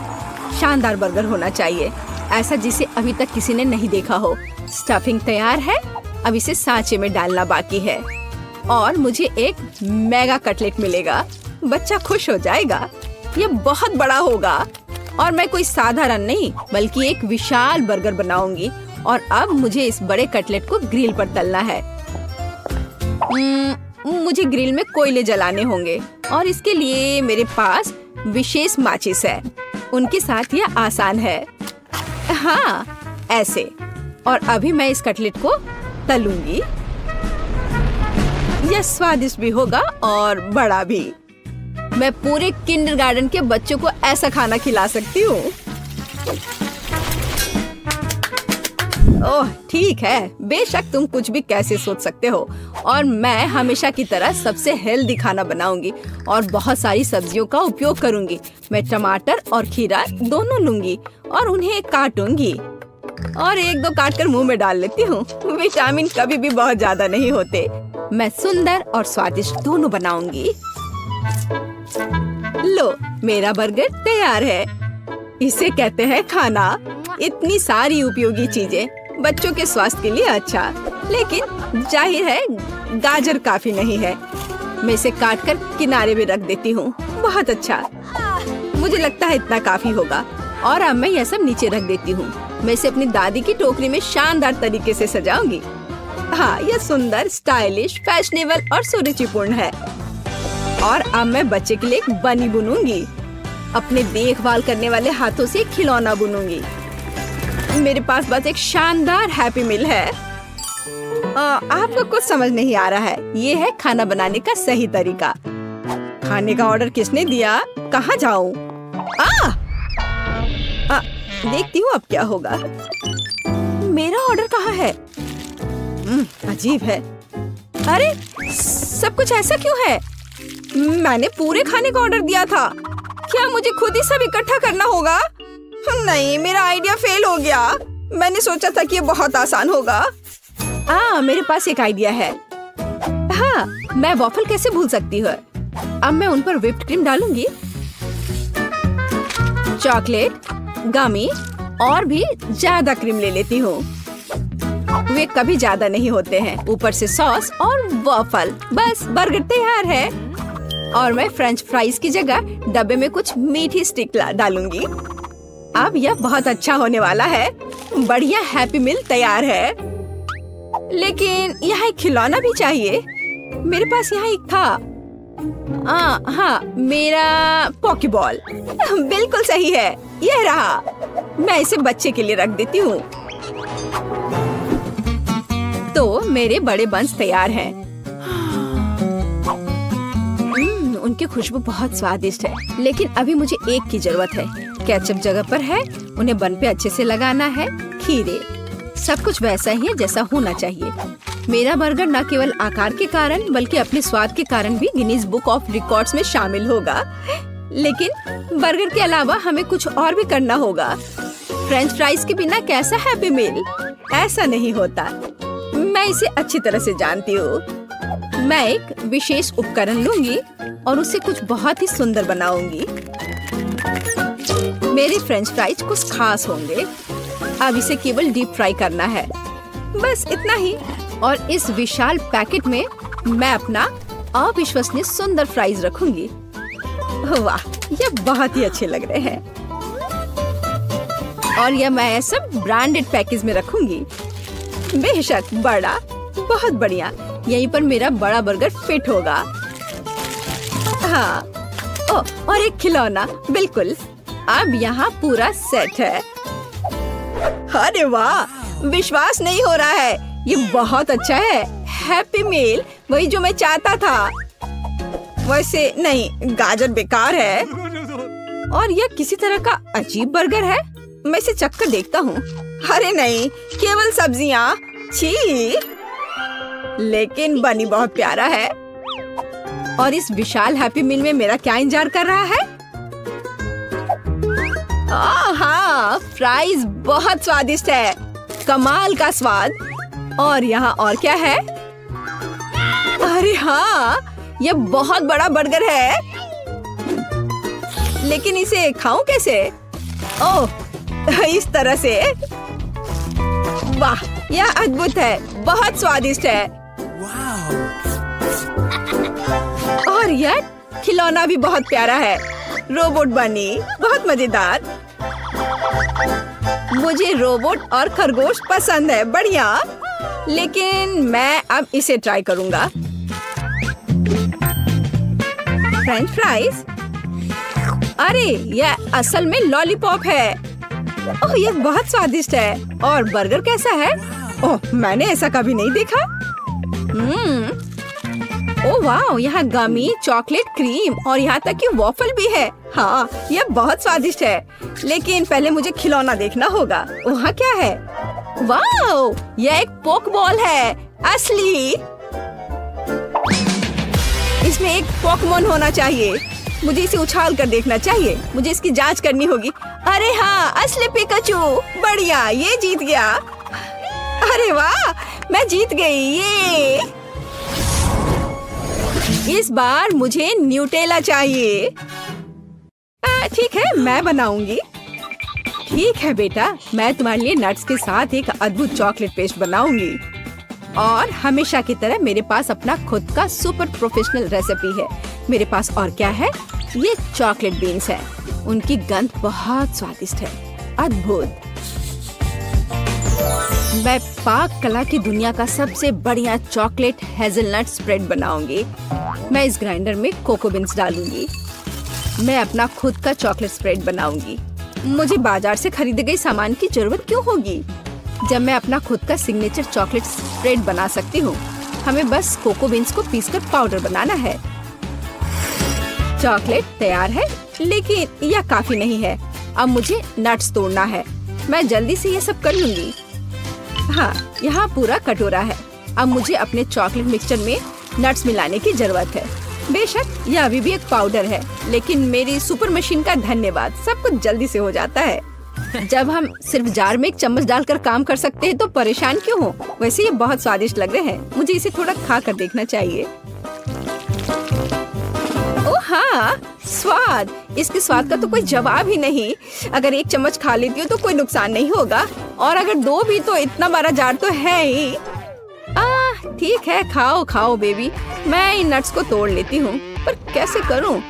शानदार बर्गर होना चाहिए, ऐसा जिसे अभी तक किसी ने नहीं देखा हो। स्टफिंग तैयार है, अब इसे सांचे में डालना बाकी है और मुझे एक मेगा कटलेट मिलेगा। बच्चा खुश हो जाएगा। ये बहुत बड़ा होगा और मैं कोई साधारण नहीं बल्कि एक विशाल बर्गर बनाऊंगी। और अब मुझे इस बड़े कटलेट को ग्रिल पर तलना है। मुझे ग्रिल में कोयले जलाने होंगे और इसके लिए मेरे पास विशेष माचिस है। उनके साथ यह आसान है। हाँ, ऐसे। और अभी मैं इस कटलेट को तलूंगी। यह स्वादिष्ट भी होगा और बड़ा भी। मैं पूरे किंडरगार्टन के बच्चों को ऐसा खाना खिला सकती हूँ। ओह, ठीक है, बेशक तुम कुछ भी कैसे सोच सकते हो। और मैं हमेशा की तरह सबसे हेल्दी खाना बनाऊंगी और बहुत सारी सब्जियों का उपयोग करूंगी। मैं टमाटर और खीरा दोनों लूंगी और उन्हें काटूंगी और एक दो काटकर मुंह में डाल लेती हूँ। विटामिन कभी भी बहुत ज्यादा नहीं होते। मैं सुंदर और स्वादिष्ट दोनों बनाऊंगी। लो, मेरा बर्गर तैयार है। इसे कहते हैं खाना। इतनी सारी उपयोगी चीजें, बच्चों के स्वास्थ्य के लिए अच्छा, लेकिन जाहिर है गाजर काफी नहीं है। मैं इसे काटकर किनारे में रख देती हूँ। बहुत अच्छा, मुझे लगता है इतना काफी होगा। और अब मैं यह सब नीचे रख देती हूँ। मैं इसे अपनी दादी की टोकरी में शानदार तरीके से सजाऊंगी। हाँ, यह सुंदर, स्टाइलिश, फैशनेबल और सुरुचिपूर्ण है। और अब मैं बच्चे के लिए एक बनी बुनूंगी। अपने देखभाल करने वाले हाथों से खिलौना बुनूंगी। मेरे पास बस एक शानदार हैप्पी मील है। आपको कुछ समझ नहीं आ रहा है। ये है खाना बनाने का सही तरीका। खाने का ऑर्डर किसने दिया? कहाँ जाऊँ? देखती हूँ अब क्या होगा। मेरा ऑर्डर कहाँ है? अजीब है। अरे सब कुछ ऐसा क्यों है? मैंने पूरे खाने का ऑर्डर दिया था। क्या मुझे खुद ही सब इकट्ठा करना होगा? नहीं, मेरा आइडिया फेल हो गया। मैंने सोचा था कि ये बहुत आसान होगा। मेरे पास एक आइडिया है। हाँ, मैं वॉफल कैसे भूल सकती हूँ। अब मैं उन पर व्हिप्ड क्रीम डालूंगी, चॉकलेट, गमी और भी ज्यादा क्रीम ले लेती हूँ। वे कभी ज्यादा नहीं होते हैं। ऊपर से सॉस और वॉफल। बस बर्गर तैयार है। और मैं फ्रेंच फ्राइज की जगह डब्बे में कुछ मीठी स्टिक डालूंगी। अब यह बहुत अच्छा होने वाला है। बढ़िया हैप्पी मील तैयार है। लेकिन यहाँ एक खिलौना भी चाहिए। मेरे पास यहाँ एक था। हाँ, मेरा पॉकीबॉल। बिल्कुल सही है, यह रहा। मैं इसे बच्चे के लिए रख देती हूँ। तो मेरे बड़े बंस तैयार हैं। उनकी खुशबू बहुत स्वादिष्ट है। लेकिन अभी मुझे एक की जरूरत है। केचप जगह पर है, उन्हें बन पे अच्छे से लगाना है। खीरे, सब कुछ वैसा ही है जैसा होना चाहिए। मेरा बर्गर न केवल आकार के कारण बल्कि अपने स्वाद के कारण भी गिनीज बुक ऑफ रिकॉर्ड्स में शामिल होगा। लेकिन बर्गर के अलावा हमें कुछ और भी करना होगा। फ्रेंच फ्राइज के बिना कैसा हैप्पी मील? ऐसा नहीं होता। मैं इसे अच्छी तरह से जानती हूँ। मैं एक विशेष उपकरण लूंगी और उसे कुछ बहुत ही सुंदर बनाऊंगी। मेरे फ्रेंच फ्राइज कुछ खास होंगे। अब इसे केवल डीप फ्राई करना है, बस इतना ही। और इस विशाल पैकेट में मैं अपना अविश्वसनीय सुंदर फ्राइज रखूंगी। वाह, ये बहुत ही अच्छे लग रहे हैं। और यह मैं सब ब्रांडेड पैकेज में रखूंगी। बेशक बड़ा, बहुत बढ़िया। यहीं पर मेरा बड़ा बर्गर फिट होगा। हाँ, और एक खिलौना। बिल्कुल, अब यहाँ पूरा सेट है। अरे वाह, विश्वास नहीं हो रहा है। ये बहुत अच्छा है। हैप्पी मील, वही जो मैं चाहता था। वैसे नहीं, गाजर बेकार है। और यह किसी तरह का अजीब बर्गर है। मैं इसे चखकर देखता हूँ। अरे नहीं, केवल सब्जियाँ। छी, लेकिन बनी बहुत प्यारा है। और इस विशाल हैप्पी मील में मेरा क्या इंतजार कर रहा है? हाँ, फ्राइज बहुत स्वादिष्ट है। कमाल का स्वाद। और यहाँ और क्या है? अरे हाँ, यह बहुत बड़ा बर्गर है। लेकिन इसे खाऊं कैसे? ओह, इस तरह से। वाह, यह अद्भुत है। बहुत स्वादिष्ट है। और यह खिलौना भी बहुत प्यारा है। रोबोट बनी, बहुत मजेदार। मुझे रोबोट और खरगोश पसंद है। बढ़िया। लेकिन मैं अब इसे ट्राई करूंगा। French fries. अरे यह असल में लॉलीपॉप है। ओह, यह बहुत स्वादिष्ट है। और बर्गर कैसा है? ओह, मैंने ऐसा कभी नहीं देखा। ओह वाह, यहाँ गमी, चॉकलेट, क्रीम और यहाँ तक कि वॉफल भी है। हाँ, यह बहुत स्वादिष्ट है। लेकिन पहले मुझे खिलौना देखना होगा। वहाँ क्या है? वाह, यह एक पोक बॉल है। असली। इसमें एक पोकेमॉन होना चाहिए। मुझे इसे उछाल कर देखना चाहिए। मुझे इसकी जांच करनी होगी। अरे हाँ, असली पिकाचू। बढ़िया, ये जीत गया। अरे वाह, मैं जीत गई। ये इस बार मुझे न्यूटेला चाहिए। ठीक है, मैं बनाऊंगी। ठीक है बेटा, मैं तुम्हारे लिए नट्स के साथ एक अद्भुत चॉकलेट पेस्ट बनाऊंगी। और हमेशा की तरह मेरे पास अपना खुद का सुपर प्रोफेशनल रेसिपी है। मेरे पास और क्या है? ये चॉकलेट बीन्स है। उनकी गंध बहुत स्वादिष्ट है। अद्भुत। मैं पाक कला की दुनिया का सबसे बढ़िया चॉकलेट हेजलनट स्प्रेड बनाऊंगी। मैं इस ग्राइंडर में कोको बीन्स डालूंगी। मैं अपना खुद का चॉकलेट स्प्रेड बनाऊंगी। मुझे बाजार से खरीदे गए सामान की जरूरत क्यों होगी जब मैं अपना खुद का सिग्नेचर चॉकलेट स्प्रेड बना सकती हूँ। हमें बस कोको बीन्स को पीसकर पाउडर बनाना है। चॉकलेट तैयार है, लेकिन यह काफी नहीं है। अब मुझे नट्स तोड़ना है। मैं जल्दी से ये सब कर लूंगी। हाँ, यहाँ पूरा कटोरा है। अब मुझे अपने चॉकलेट मिक्सचर में नट्स मिलाने की जरूरत है। बेशक यह अभी भी एक पाउडर है, लेकिन मेरी सुपर मशीन का धन्यवाद, सब कुछ जल्दी से हो जाता है। जब हम सिर्फ जार में एक चम्मच डालकर काम कर सकते हैं तो परेशान क्यों हो? वैसे ये बहुत स्वादिष्ट लग रहे हैं। मुझे इसे थोड़ा खा कर देखना चाहिए। ओह हाँ, स्वाद, इसके स्वाद का तो कोई जवाब ही नहीं। अगर एक चम्मच खा लेती हूँ तो कोई नुकसान नहीं होगा, और अगर 2 भी तो इतना बड़ा जार तो है ही। ठीक है, खाओ खाओ बेबी। मैं इन नट्स को तोड़ लेती हूँ, पर कैसे करूँ?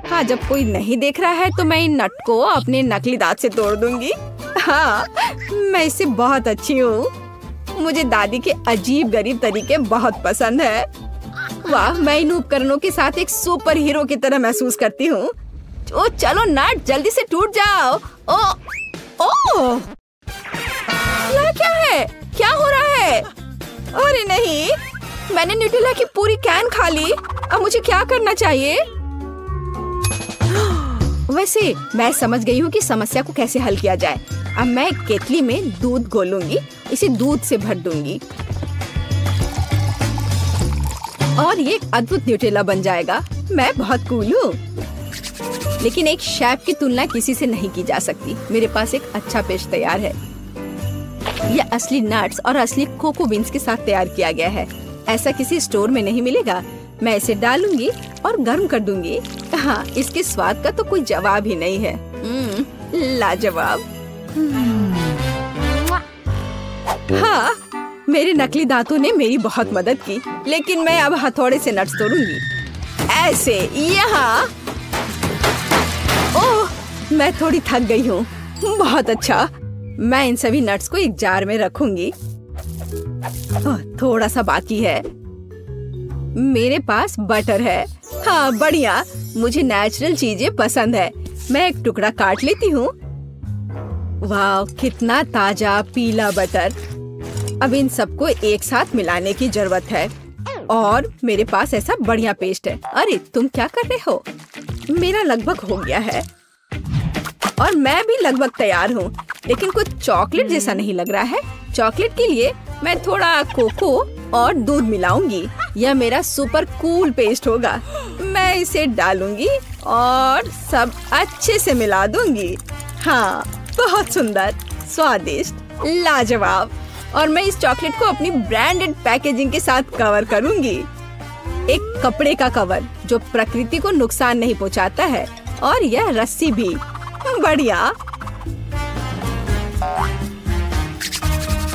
हाँ, जब कोई नहीं देख रहा है तो मैं इन नट को अपने नकली दांत से तोड़ दूंगी। हाँ, मैं इससे बहुत अच्छी हूँ। मुझे दादी के अजीब गरीब तरीके बहुत पसंद है। वाह, मैं इन उपकरणों के साथ एक सुपर हीरो की तरह महसूस करती हूँ। ओ चलो नट, जल्दी से टूट जाओ। ओ क्या है? क्या हो रहा है? अरे नहीं, मैंने न्यूटेला की पूरी कैन खा ली। अब मुझे क्या करना चाहिए? वैसे मैं समझ गई हूँ कि समस्या को कैसे हल किया जाए। अब मैं एक केतली में दूध घोलूंगी, इसे दूध से भर दूंगी और ये एक अद्भुत न्यूटेला बन जाएगा। मैं बहुत कूल हूँ, लेकिन एक शेफ की तुलना किसी से नहीं की जा सकती। मेरे पास एक अच्छा पेस्ट तैयार है। यह असली नट्स और असली कोको बीन्स के साथ तैयार किया गया है। ऐसा किसी स्टोर में नहीं मिलेगा। मैं इसे डालूंगी और गर्म कर दूंगी। हाँ, इसके स्वाद का तो कोई जवाब ही नहीं है। लाजवाब। हाँ, मेरे नकली दांतों ने मेरी बहुत मदद की, लेकिन मैं अब हथौड़े से नट्स तोड़ूंगी। ऐसे यहाँ। ओह, मैं थोड़ी थक गई हूँ। बहुत अच्छा। मैं इन सभी नट्स को एक जार में रखूंगी। थोड़ा सा बाकी है। मेरे पास बटर है। हाँ, बढ़िया। मुझे नेचुरल चीजें पसंद है। मैं एक टुकड़ा काट लेती हूँ। वाह, कितना ताजा पीला बटर। अब इन सबको एक साथ मिलाने की जरूरत है, और मेरे पास ऐसा बढ़िया पेस्ट है। अरे तुम क्या कर रहे हो? मेरा लगभग हो गया है और मैं भी लगभग तैयार हूँ, लेकिन कुछ चॉकलेट जैसा नहीं लग रहा है। चॉकलेट के लिए मैं थोड़ा कोको और दूध मिलाऊंगी। यह मेरा सुपर कूल पेस्ट होगा। मैं इसे डालूंगी और सब अच्छे से मिला दूंगी। हाँ, बहुत सुंदर, स्वादिष्ट, लाजवाब। और मैं इस चॉकलेट को अपनी ब्रांडेड पैकेजिंग के साथ कवर करूंगी। एक कपड़े का कवर जो प्रकृति को नुकसान नहीं पहुंचाता है, और यह रस्सी भी। बढ़िया।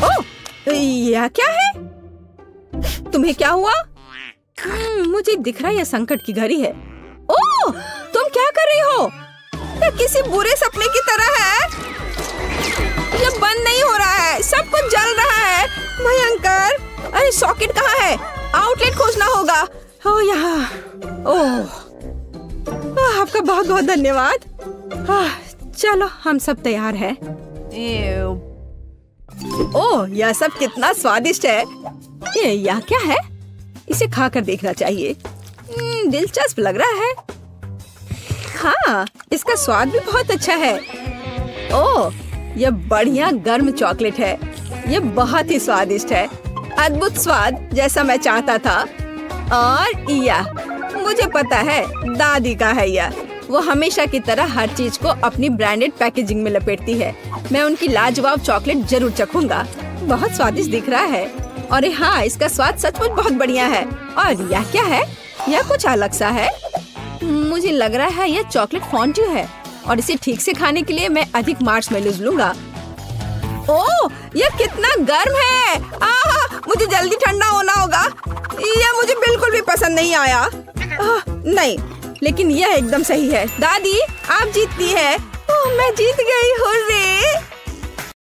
ओह, यह क्या है? तुम्हें क्या हुआ? मुझे दिख रहा है यह संकट की घड़ी है। ओह, तुम क्या कर रही हो? यह किसी बुरे सपने की तरह है। यह बंद नहीं हो रहा है, सब कुछ जल रहा है। भयंकर। अरे सॉकेट कहाँ है? आउटलेट खोजना होगा। ओह, यहाँ। ओह, आपका बहुत बहुत धन्यवाद। चलो, हम सब तैयार हैं। ओह, यह सब कितना स्वादिष्ट है। यह क्या है? इसे खाकर देखना चाहिए। दिलचस्प लग रहा है। हाँ, इसका स्वाद भी बहुत अच्छा है। ओह, यह बढ़िया गर्म चॉकलेट है। यह बहुत ही स्वादिष्ट है। अद्भुत स्वाद, जैसा मैं चाहता था। और यह मुझे पता है, दादी का है यह। वो हमेशा की तरह हर चीज को अपनी ब्रांडेड पैकेजिंग में लपेटती है। मैं उनकी लाजवाब चॉकलेट जरूर चखूंगा। बहुत स्वादिष्ट दिख रहा है। और हाँ, इसका स्वाद सचमुच बहुत बढ़िया है। और यह क्या है? यह कुछ अलग सा है। मुझे लग रहा है यह चॉकलेट फॉन्ड्यू है, और इसे ठीक से खाने के लिए मैं अधिक मार्शमेलोज लूंगा। ओह, यह कितना गर्म है। मुझे जल्दी ठंडा होना होगा। यह मुझे बिल्कुल भी पसंद नहीं आया। नहीं, लेकिन यह एकदम सही है। दादी, आप जीतती है। ओह, मैं जीत गई। हुर्रे।